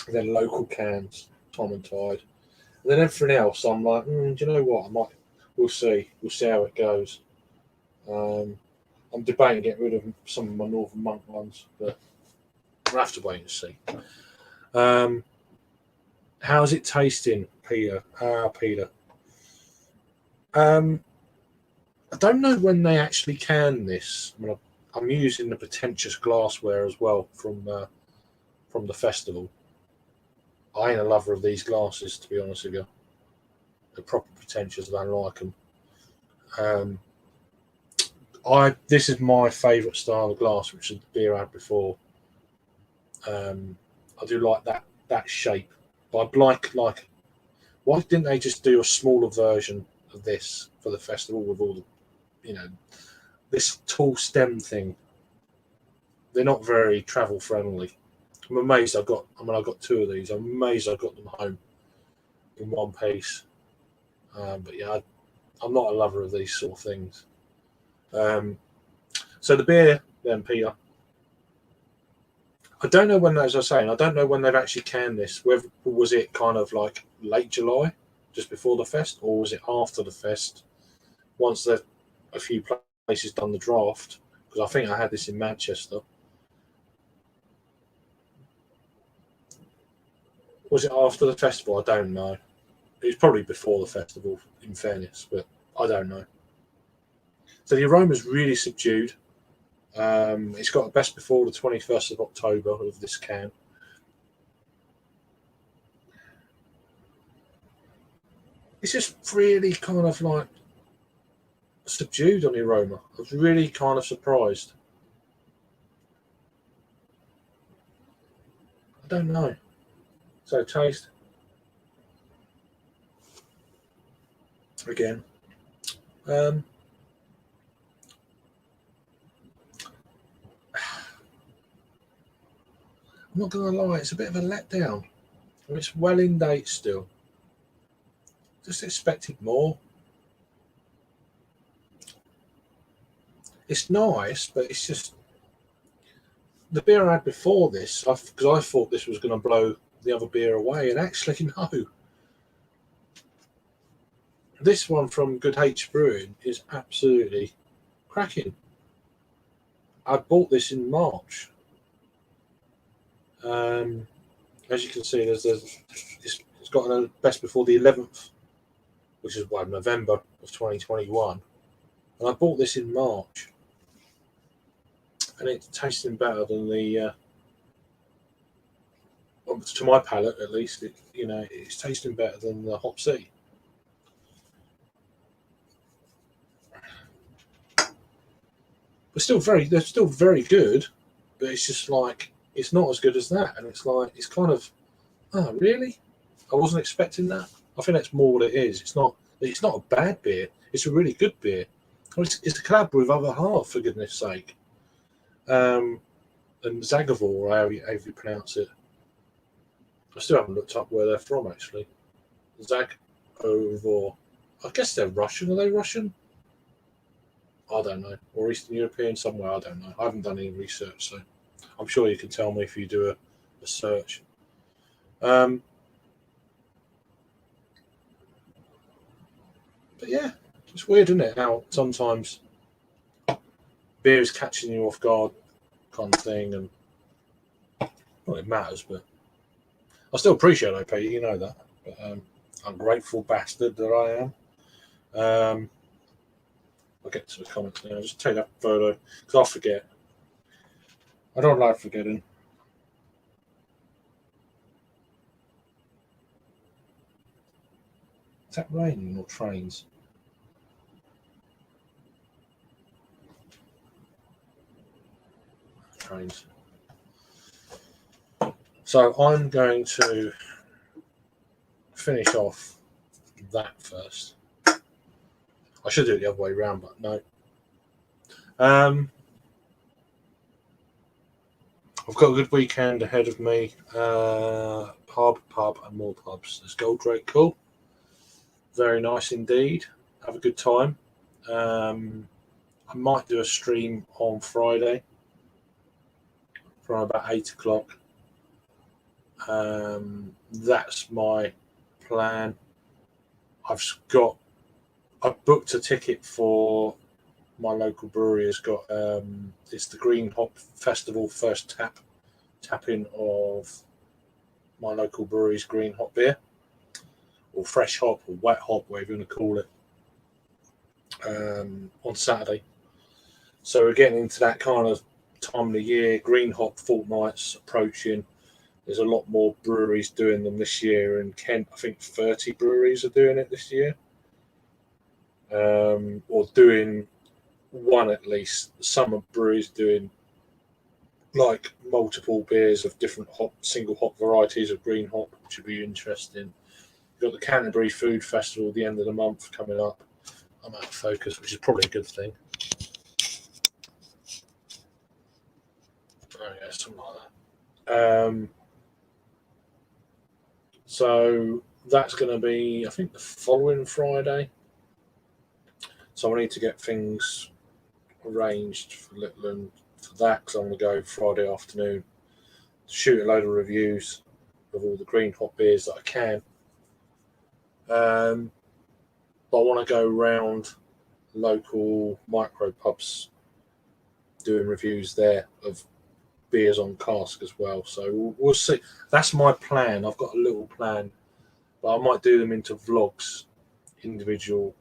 [SPEAKER 1] And then local cans, Tom and Tide. And then everything else, I'm like, do you know what? We'll see. We'll see how it goes. I'm debating getting rid of some of my Northern Monk ones, but we'll have to wait and see. How's it tasting, Peter? Peter. I don't know when they actually can this. I mean, I'm using the pretentious glassware as well from the festival. I ain't a lover of these glasses, to be honest with you. They're proper pretentious. I don't like them. This is my favourite style of glass, which is the beer I had before. I do like that shape, but I'd like why didn't they just do a smaller version of this for the festival with all the this tall stem thing? They're not very travel friendly. I'm amazed I got 2 of these. I'm amazed I got them home in one piece. But yeah, I'm not a lover of these sort of things. So the beer then, Peter. I don't know when, as I was saying, I don't know when they've actually canned this. Whether was it kind of like late July, just before the fest, or was it after the fest? Once a few places done the draft, because I think I had this in Manchester. Was it after the festival? I don't know. It was probably before the festival, in fairness, but I don't know. So the aroma's really subdued. It's got a best before the 21st of October of this can. It's just really kind of like subdued on the aroma. I was really kind of surprised. I don't know. So taste. Again. I'm not going to lie, it's a bit of a letdown. It's well in date still. Just expected more. It's nice, but it's just the beer I had before this, because I thought this was going to blow the other beer away, and actually no. This one from Goodh Brewing is absolutely cracking. I bought this in March. As you can see, it's got a best before the 11th, which is November of 2021, and I bought this in March, and it's tasting better than the. To my palate, at least, it's tasting better than the HopCity. They're still very good, but it's just like it's not as good as that, and it's kind of, oh really? I wasn't expecting that. I think that's more what it is. It's not a bad beer. It's a really good beer. It's a collab with Other Half, for goodness sake. And Zagavor, however you pronounce it. I still haven't looked up where they're from, actually. Zagavor. I guess they're Russian. Are they Russian? I don't know. Or Eastern European, somewhere. I don't know. I haven't done any research, so I'm sure you can tell me if you do a search. But yeah, it's weird, isn't it? How sometimes beer is catching you off guard, kind of thing, and well, it matters, but I still appreciate it, Peter. You know that. But ungrateful bastard that I am. I'll get to the comments now. Just take that photo because I'll forget. I don't like forgetting. Is that raining or trains? Trains. So I'm going to finish off that first. I should do it the other way around, but no. I've got a good weekend ahead of me. Pub, and more pubs. There's Goldrake, cool. Very nice indeed. Have a good time. I might do a stream on Friday from about 8 o'clock. That's my plan. I've booked a ticket for my local brewery. Has got it's the Green Hop Festival first tapping of my local brewery's green hop beer, or fresh hop, or wet hop, whatever you want to call it, on Saturday. So we're getting into that kind of time of the year. Green hop fortnight's approaching. There's a lot more breweries doing them this year. In Kent, I think 30 breweries are doing it this year, or doing one at least. Some of breweries doing like multiple beers of different single hop varieties of green hop, which would be interesting. You've got the Canterbury Food Festival at the end of the month coming up. I'm out of focus, which is probably a good thing. Oh yeah, something like that. So that's going to be, I think, the following Friday. So I need to get things arranged for Litland for that, because I'm going to go Friday afternoon, shoot a load of reviews of all the green hop beers that I can. But I want to go around local micro pubs doing reviews there of beers on cask as well. So we'll see. That's my plan. I've got a little plan, but I might do them into vlogs, individual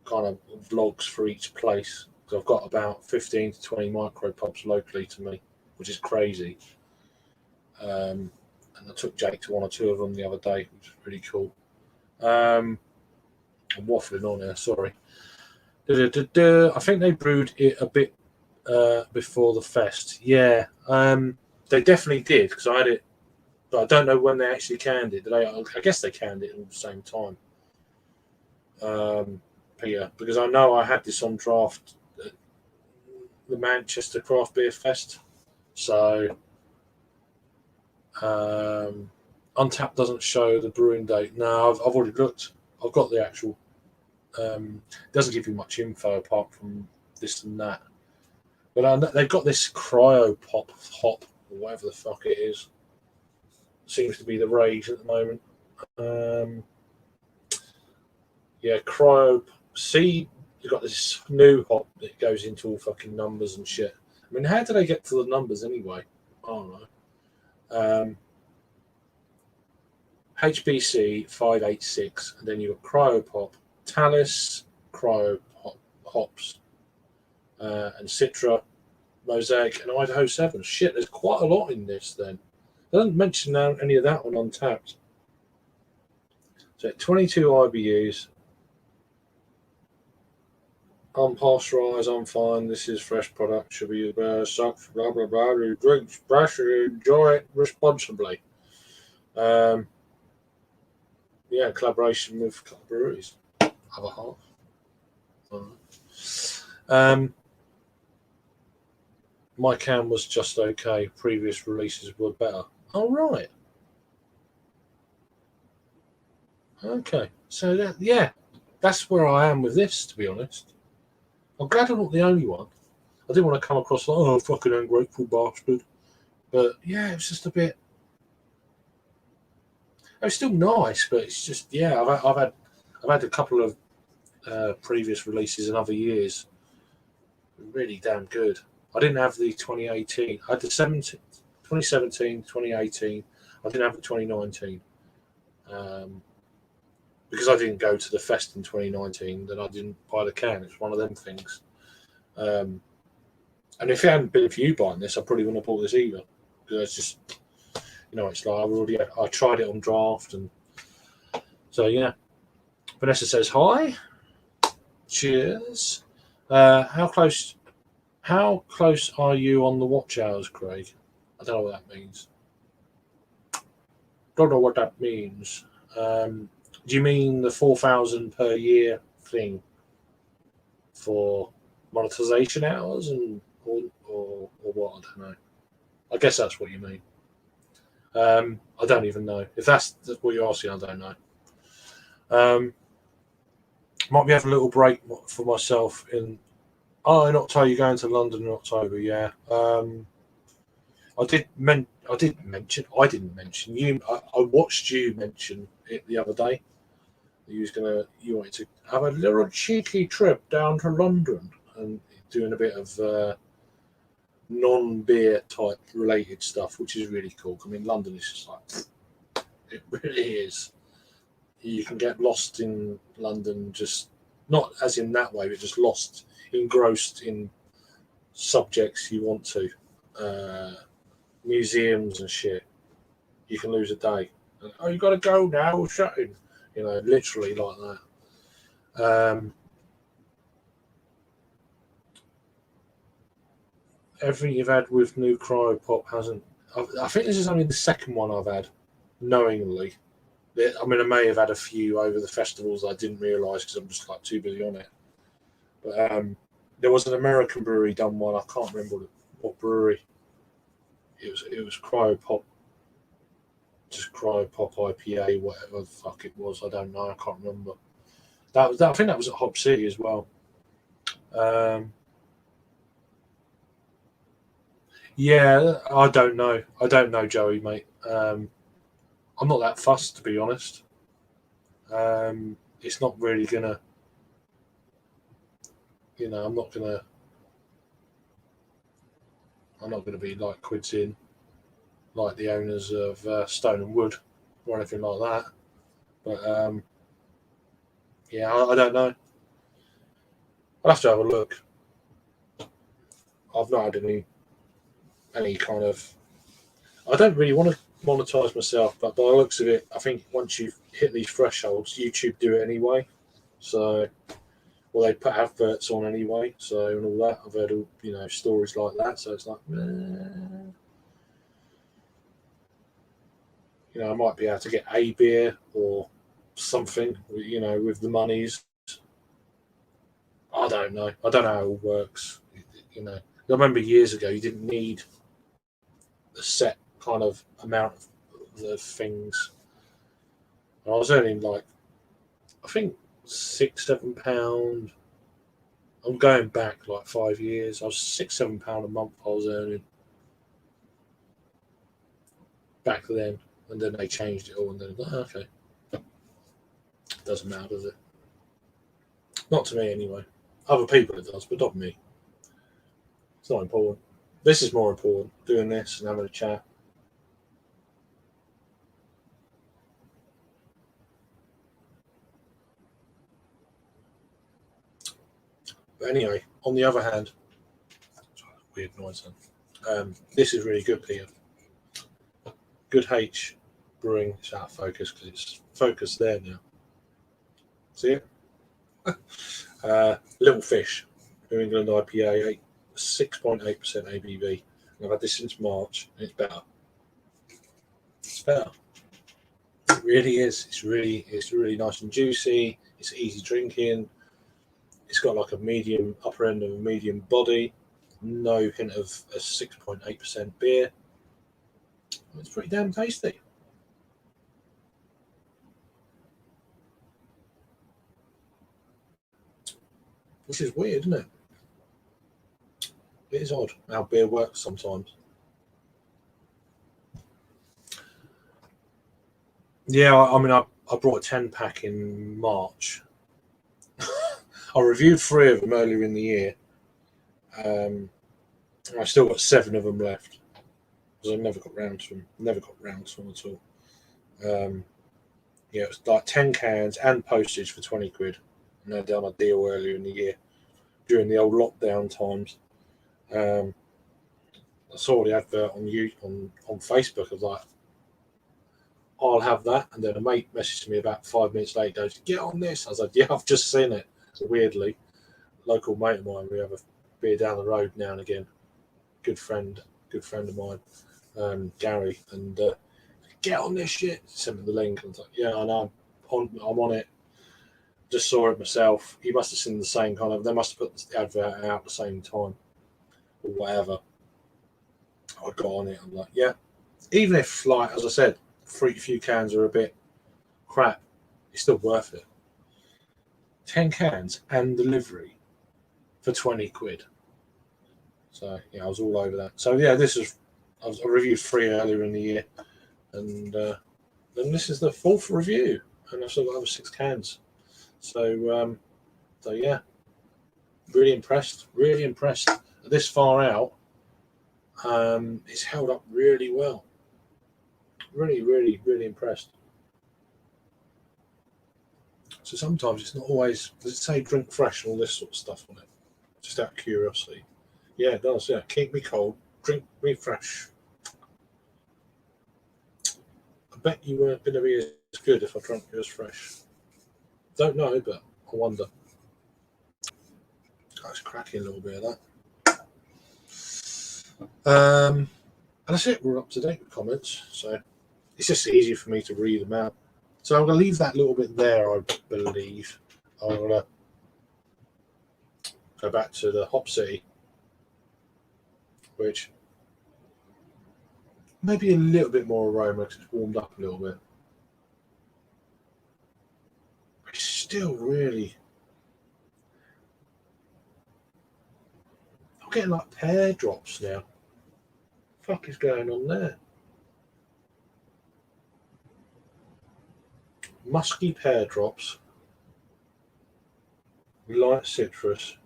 [SPEAKER 1] kind of vlogs for each place. Because I've got about 15 to 20 micro pubs locally to me, which is crazy. And I took Jake to one or two of them the other day, which was really cool. I'm waffling on here, sorry. I think they brewed it a bit before the fest. Yeah, they definitely did, because I had it, but I don't know when they actually canned it. I guess they canned it at the same time. Yeah, because I know I had this on draft at the Manchester Craft Beer Fest. So Untapped doesn't show the brewing date. No, I've already looked. I've got the actual. Doesn't give you much info apart from this and that. But they've got this cryo pop hop, or whatever the fuck it is. Seems to be the rage at the moment. Yeah, cryo. See, you've got this new hop that goes into all fucking numbers and shit. I mean, how do they get to the numbers anyway? I don't know. HBC 586, and then you've got Cryopop, Talus, Cryopop hops, and Citra, Mosaic, and Idaho 7. Shit, there's quite a lot in this then. They don't mention any of that on Untapped. So 22 IBUs. Unpasteurized, I'm fine. This is fresh product. Should be sucked, blah, blah, blah. You drink, splash, you enjoy it responsibly. Yeah, collaboration with a couple of breweries. Other half. My can was just okay. Previous releases were better. All right. Okay. So, yeah, that's where I am with this, to be honest. I'm glad I'm not the only one. I didn't want to come across like, oh, fucking ungrateful bastard. But, yeah, it was just a bit... It was still nice, but it's just, yeah, I've had a couple of previous releases in other years. Really damn good. I didn't have the 2018. I had the 2017, 2018. I didn't have the 2019. Because I didn't go to the fest in 2019, then I didn't buy the can. It's one of them things. And if it hadn't been for you buying this, I probably wouldn't have bought this either. Because it's just, it's like I tried it on draft, and so yeah. Vanessa says hi. Cheers. How close are you on the watch hours, Craig? I don't know what that means. Don't know what that means. Do you mean the 4,000 per year thing for monetization hours or what? I don't know. I guess that's what you mean. I don't even know if that's what you're asking. I don't know. Might be having a little break for myself in October. You're going to London in October, yeah. I didn't mention you. I watched you mention it the other day. You wanted to have a little cheeky trip down to London and doing a bit of non-beer type related stuff, which is really cool. I mean, London is just like, it really is. You can get lost in London, just not as in that way, but just lost, engrossed in subjects you want to. Museums and shit. You can lose a day. Oh, you got to go now. We're shutting. Literally like that. Everything you've had with new cryo pop hasn't. I think this is only the second one I've had, knowingly. I mean, I may have had a few over the festivals I didn't realise because I'm just like too busy on it. But there was an American brewery done one. I can't remember what brewery. It was cryo pop. Just cryo pop IPA, whatever the fuck it was. I don't know. I can't remember. I think that was at HopCity as well. Yeah, I don't know. I don't know, Joey, mate. I'm not that fussed, to be honest. It's not really gonna. I'm not gonna be like quids in, like the owners of Stone and Wood or anything like that. But yeah, I don't know. I'll have to have a look. I've not had any kind of. I don't really want to monetize myself, but by the looks of it, I think once you hit these thresholds, YouTube do it anyway. So, well, they put adverts on anyway. So and all that, I've heard stories like that. So it's like, I might be able to get a beer or something, with the monies. I don't know. I don't know how it all works. I remember years ago you didn't need a set kind of amount of the things. I was earning like, I think £6-7. I'm going back like 5 years. I was £6-7 a month. I was earning back then, and then they changed it all, and then okay, doesn't matter, does it? Not to me anyway. Other people it does, but not me. It's not important. This is more important. Doing this and having a chat. But anyway, on the other hand, weird noise. This is really good, Peter. Goodh Brewing. It's out of focus because it's focused there now. See it? Little Fish, New England IPA, 6.8% ABV. I've had this since March, and it's better. It's better. It really is. It's really nice and juicy. It's easy drinking. It's got like a upper end of a medium body. No hint of a 6.8% beer. It's pretty damn tasty. Which is weird, isn't it? It is odd how beer works sometimes. Yeah, I mean, I brought a 10-pack in March. I reviewed 3 of them earlier in the year. I still got 7 of them left because I never got round to them. Never got round to them at all. Yeah, it was like 10 cans and postage for 20 quid. And they'd done a deal earlier in the year during the old lockdown times. I saw the advert on Facebook. I was like, I'll have that. And then a mate messaged me about 5 minutes later, goes, get on this. I was like, yeah, I've just seen it. So weirdly, local mate of mine, we have a beer down the road now and again. Good friend of mine. Gary, and get on this shit. Sent me the link, and I was like, yeah, I know, I'm on it. Just saw it myself. He must have seen the same kind of. They must have put the advert out at the same time, or whatever. I got on it. I'm like, yeah. Even if, like as I said, few cans are a bit crap, it's still worth it. 10 cans and delivery for 20 quid. So yeah, I was all over that. So yeah, I reviewed 3 earlier in the year, and then this is the 4th review, and I've still got over 6 cans. So yeah, really impressed. Really impressed. This far out, it's held up really well. Really, really, really impressed. So sometimes it's not always. Does it say drink fresh and all this sort of stuff on it? Just out of curiosity. Yeah, it does. Yeah, keep me cold, drink me fresh. I bet you weren't going to be as good if I drank yours fresh. Don't know, but I wonder. That's cracking a little bit of that. And that's it. We're up to date with comments, so it's just easier for me to read them out. So I'm going to leave that little bit there, I believe. I'm going to go back to the HopCity, which maybe a little bit more aroma because it's warmed up a little bit. But it's still really. I'm getting like pear drops now. What the fuck is going on there? Musky pear drops, light citrus.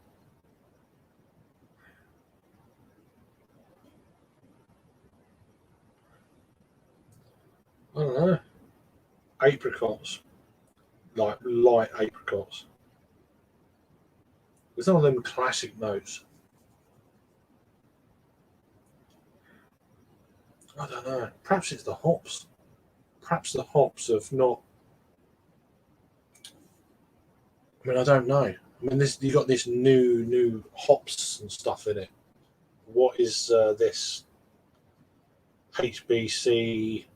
[SPEAKER 1] I don't know. Apricots, like light apricots. There's none of them classic notes. I don't know. Perhaps it's the hops. Perhaps the hops have not. I mean, I don't know. I mean, you got this new hops and stuff in it. What is this? HBC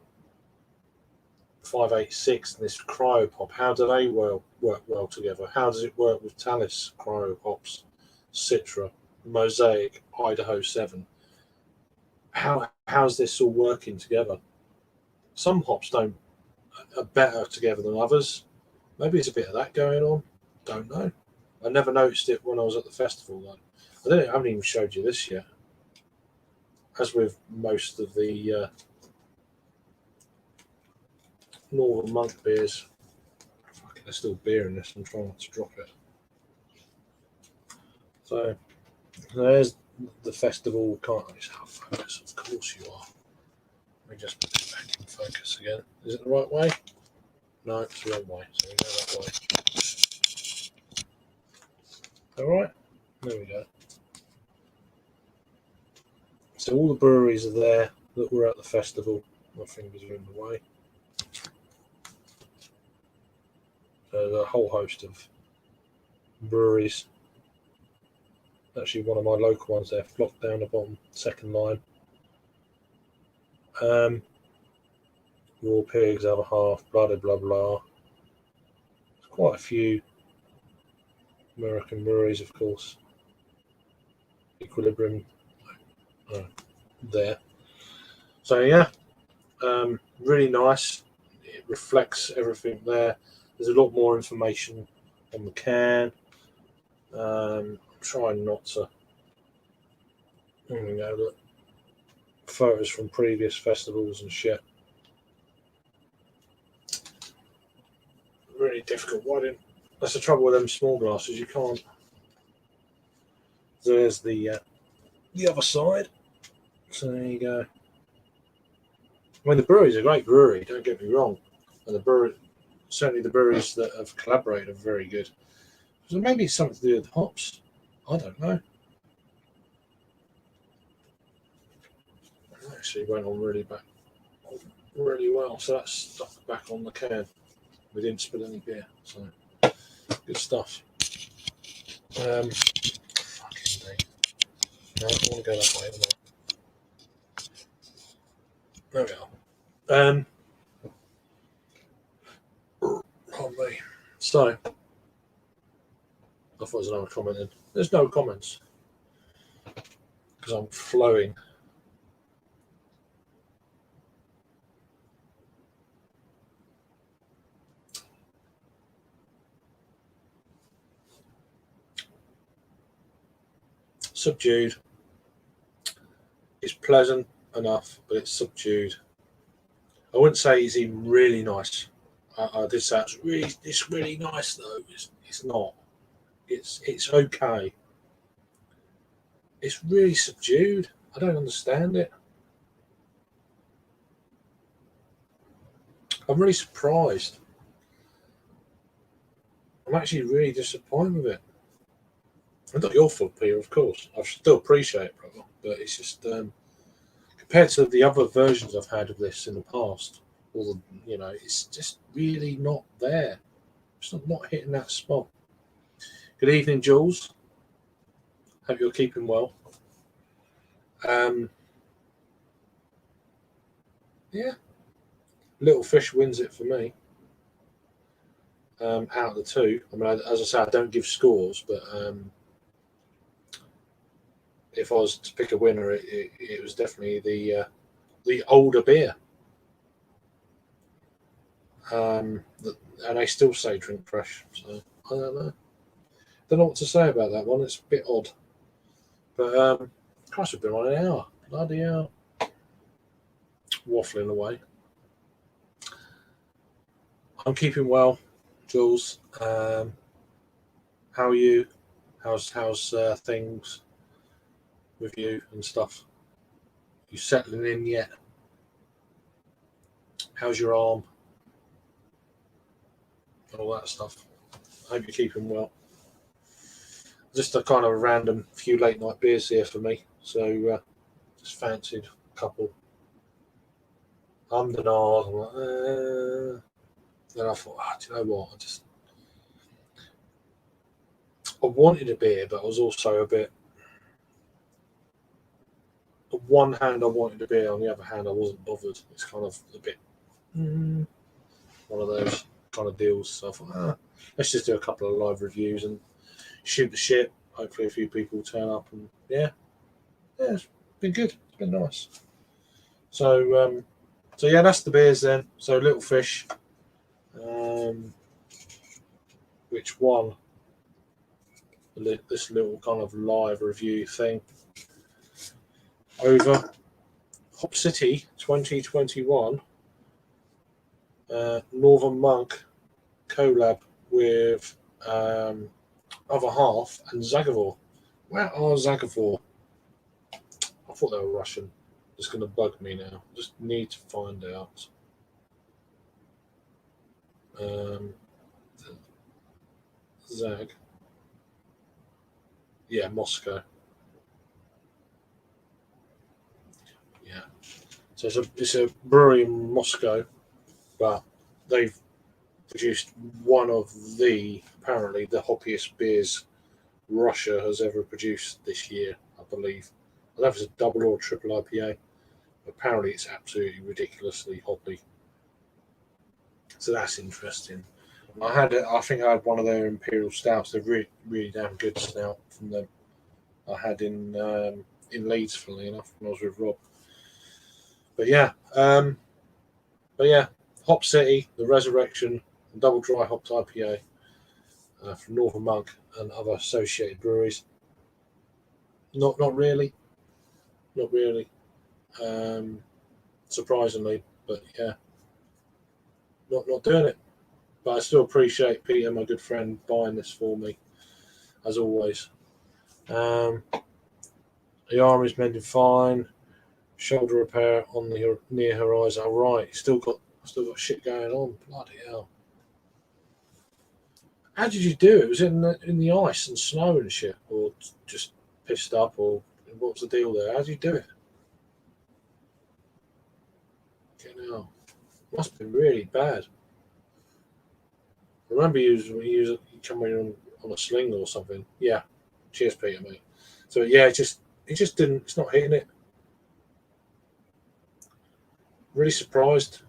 [SPEAKER 1] 586 and this cryo pop. How do they work well together? How does it work with Talus cryo hops, Citra, Mosaic, Idaho 7? How's this all working together? Some hops are better together than others. Maybe it's a bit of that going on. Don't know. I never noticed it when I was at the festival. I haven't even showed you this yet. As with most of the Northern Monk beers. Fucking, there's still beer in this. I'm trying not to drop it. So there's the festival. Can't it's out of focus. Of course you are. Let me just put this back in focus again. Is it the right way? No, it's the wrong way. So we go that way. All right. There we go. So all the breweries are there that were at the festival. My fingers are in the way. There's a whole host of breweries. Actually, one of my local ones there, Flock down the bottom, second line. Raw Pigs, other half, blah, blah, blah, blah. There's quite a few American breweries, of course. Equilibrium there. So, yeah, really nice. It reflects everything there. There's a lot more information on the can. I'm trying not to. Look. Photos from previous festivals and shit. Really difficult. That's the trouble with them small glasses. You can't. There's the other side. So there you go. I mean, the brewery's a great brewery. Don't get me wrong, and certainly the breweries that have collaborated are very good. So maybe it's something to do with hops. I don't know. It actually went on really well. So that's stuck back on the can. We didn't spill any beer. So good stuff. Fucking day. No, I don't want to go that way. There we are. Pardon me. So, I thought there was another comment in. There's no comments because I'm flowing. Subdued. It's pleasant enough, but it's subdued. I wouldn't say it's even really nice. I did say it's really nice though. It's not. It's okay. It's really subdued. I don't understand it. I'm really surprised. I'm actually really disappointed with it. It's not your fault, Peter, of course. I still appreciate it, brother, but it's just compared to the other versions I've had of this in the past, it's just really not there. It's not hitting that spot. Good evening, Jules. Hope you're keeping well. Yeah, Little Fish wins it for me. Out of the two, I mean, as I say, I don't give scores, but if I was to pick a winner, it was definitely the older beer. And I still say drink fresh, so I don't know. Don't know what to say about that one. It's a bit odd, but Christ, we've been on an hour. Bloody hell, waffling away. I'm keeping well, Jules. How are you? How's things with you and stuff? You settling in yet? How's your arm? All that stuff. I hope you're keeping well. Just a kind of random few late night beers here for me, so just fancied a couple. Underdog. I'm like, then I thought, do you know what? I wanted a beer, but I was also a bit. On one hand, I wanted a beer. On the other hand, I wasn't bothered. It's kind of a bit one of those kind of deals. So I thought, let's just do a couple of live reviews and shoot the shit. Hopefully, a few people turn up, and yeah, it's been good. It's been nice. So yeah, that's the beers then. So Little Fish, which won this little kind of live review thing over HopCity 2021 Northern Monk collab with Other Half and Zagavor. Where are Zagavor? I thought they were Russian. It's going to bug me now. Just need to find out. Zag. Yeah, Moscow. Yeah. So it's a brewery in Moscow, but they've produced one of apparently the hoppiest beers Russia has ever produced this year, I believe. I don't know if it's a double or triple IPA. Apparently, it's absolutely ridiculously hoppy. So that's interesting. I think I had one of their imperial stouts. They're really, really damn good stout from them. I had in Leeds, funnily enough, when I was with Rob. But yeah, HopCity, the Resurrection, double dry hopped IPA from Northern Monk and other associated breweries. Not really, not really. Surprisingly, but yeah, not doing it. But I still appreciate Peter, my good friend, buying this for me, as always. The arm is mending fine. Shoulder repair on the near horizon. All right, still got shit going on. Bloody hell! How did you do it? Was it in the ice and snow and shit, or just pissed up, or what was the deal there? How did you do it? Must have been really bad. I remember you coming on a sling or something. Yeah. Cheers, Peter, mate. So yeah, it just didn't. It's not hitting it. Really surprised.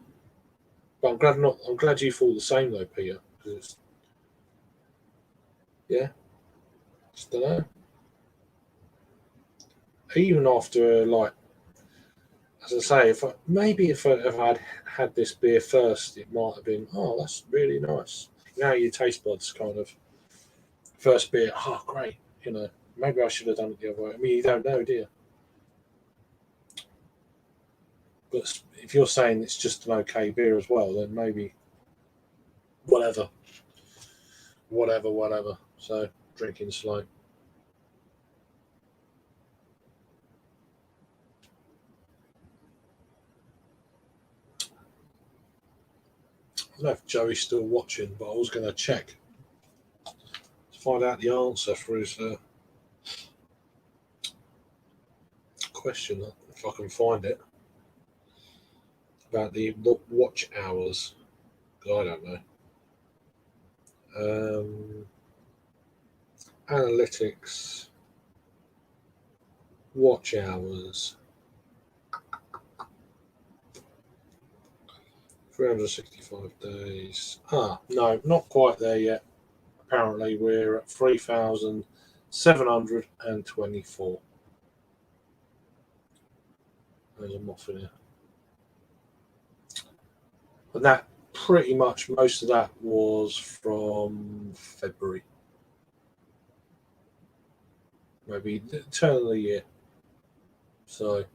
[SPEAKER 1] But I'm glad not. I'm glad you thought the same though, Peter. Because it's, yeah, just don't know. Even after like, as I say, if I'd had this beer first, it might have been, oh, that's really nice. Now your taste buds kind of first beer, oh great, maybe I should have done it the other way. I mean, you don't know, do you? But if you're saying it's just an okay beer as well, then maybe whatever, whatever. So drinking slow. I don't know if Joey's still watching, but I was going to check to find out the answer for his question, if I can find it, about the watch hours. I don't know. Analytics, watch hours, 365 days. No, not quite there yet. Apparently, we're at 3,724. There's a muffin here. And that pretty much, most of that was from February. Maybe the turn of the year. So,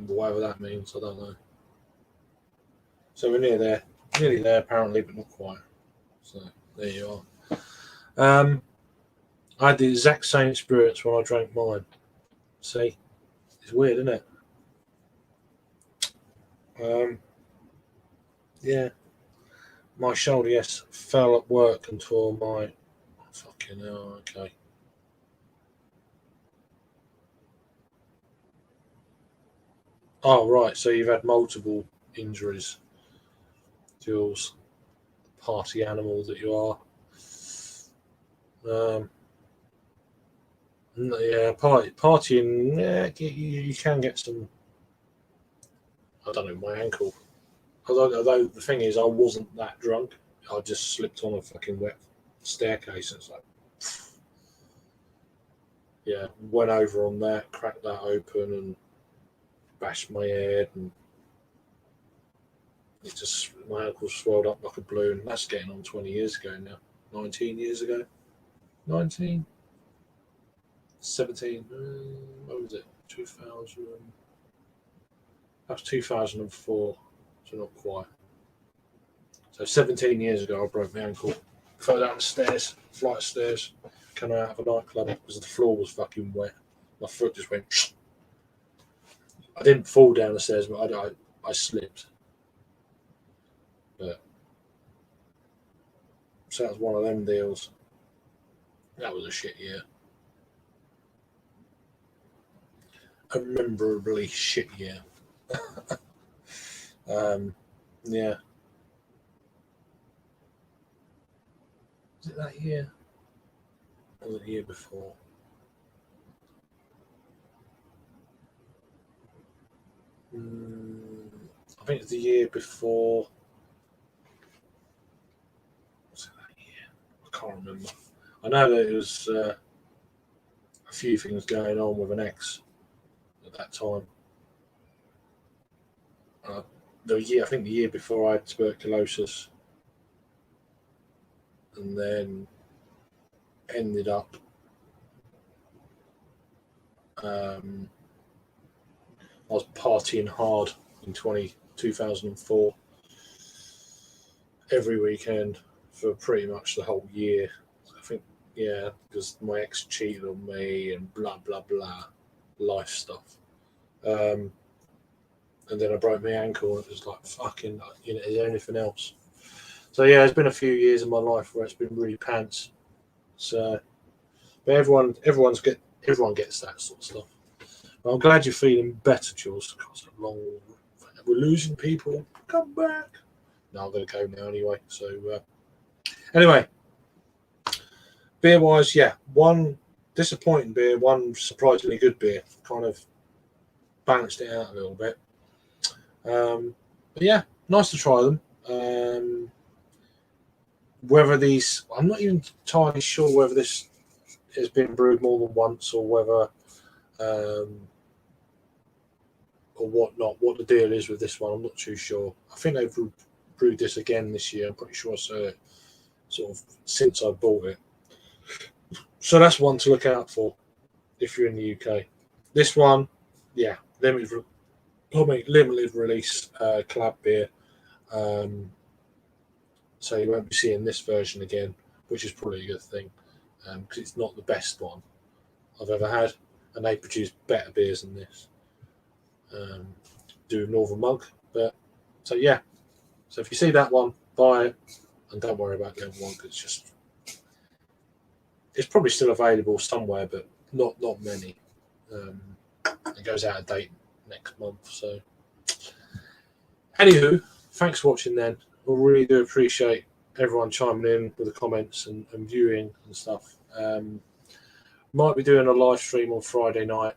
[SPEAKER 1] whatever that means, I don't know. So we're nearly there apparently, but not quite. So there you are. I had the exact same experience when I drank mine. See, it's weird, isn't it? Yeah, my shoulder, yes, fell at work and tore my fucking hell. Okay. Oh right, so you've had multiple injuries, Jules, party animal that you are. Yeah, partying. Yeah, you can get some. I don't know, my ankle. Although the thing is, I wasn't that drunk. I just slipped on a fucking wet staircase. It's like, yeah, went over on that, cracked that open, and bashed my head, and my ankle swelled up like a balloon. That's getting on 20 years ago now. 19 years ago. 19? 17? What was it? 2000. That was 2004. So not quite. So 17 years ago, I broke my ankle. Fell down the stairs, flight of stairs, coming out of a nightclub because the floor was fucking wet. My foot just went. I didn't fall down the stairs, but I slipped. But, so that was one of them deals. That was a shit year. A memorably shit year. Yeah. Was it that year? Or was it the year before? I think it's the year before. Was it that year? I can't remember. I know that it was a few things going on with an ex at that time. I think the year before I had tuberculosis, and then ended up I was partying hard in 2004 every weekend for pretty much the whole year. I think, yeah, because my ex cheated on me and blah, blah, blah, life stuff. And then I broke my ankle and it was like, fucking, is there anything else? So, yeah, there's been a few years in my life where it's been really pants. So, but everyone gets that sort of stuff. But I'm glad you're feeling better, Jules. We're losing people. Come back. No, I'm going to go now anyway. So, anyway, beer wise, yeah, one disappointing beer, one surprisingly good beer. Kind of balanced it out a little bit. But yeah, nice to try them. Whether these, I'm not even entirely sure whether this has been brewed more than once or whether, or whatnot, what the deal is with this one. I'm not too sure. I think they've brewed this again this year. I'm pretty sure I saw it sort of since I bought it. So that's one to look out for if you're in the UK. This one, yeah, limited release collab beer. So you won't be seeing this version again, which is probably a good thing because it's not the best one I've ever had, and they produce better beers than this. Do Northern Mug, but so yeah. So if you see that one, buy it, and don't worry about the other one because it's probably still available somewhere, but not many. It goes out of date next month. So, anywho, thanks for watching. Then we really do appreciate everyone chiming in with the comments and viewing and stuff. Might be doing a live stream on Friday night.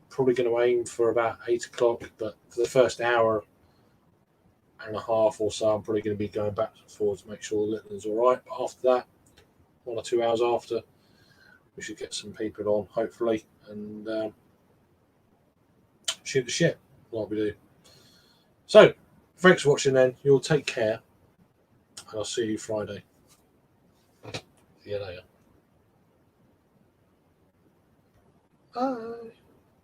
[SPEAKER 1] Probably going to aim for about 8 o'clock, but for the first hour and a half or so, I'm probably going to be going back and forth to make sure the listening's all right. But after that, 1 or 2 hours after, we should get some people on, hopefully, and shoot the shit like we do. So, thanks for watching then. You'll take care, and I'll see you Friday. See you later. Bye.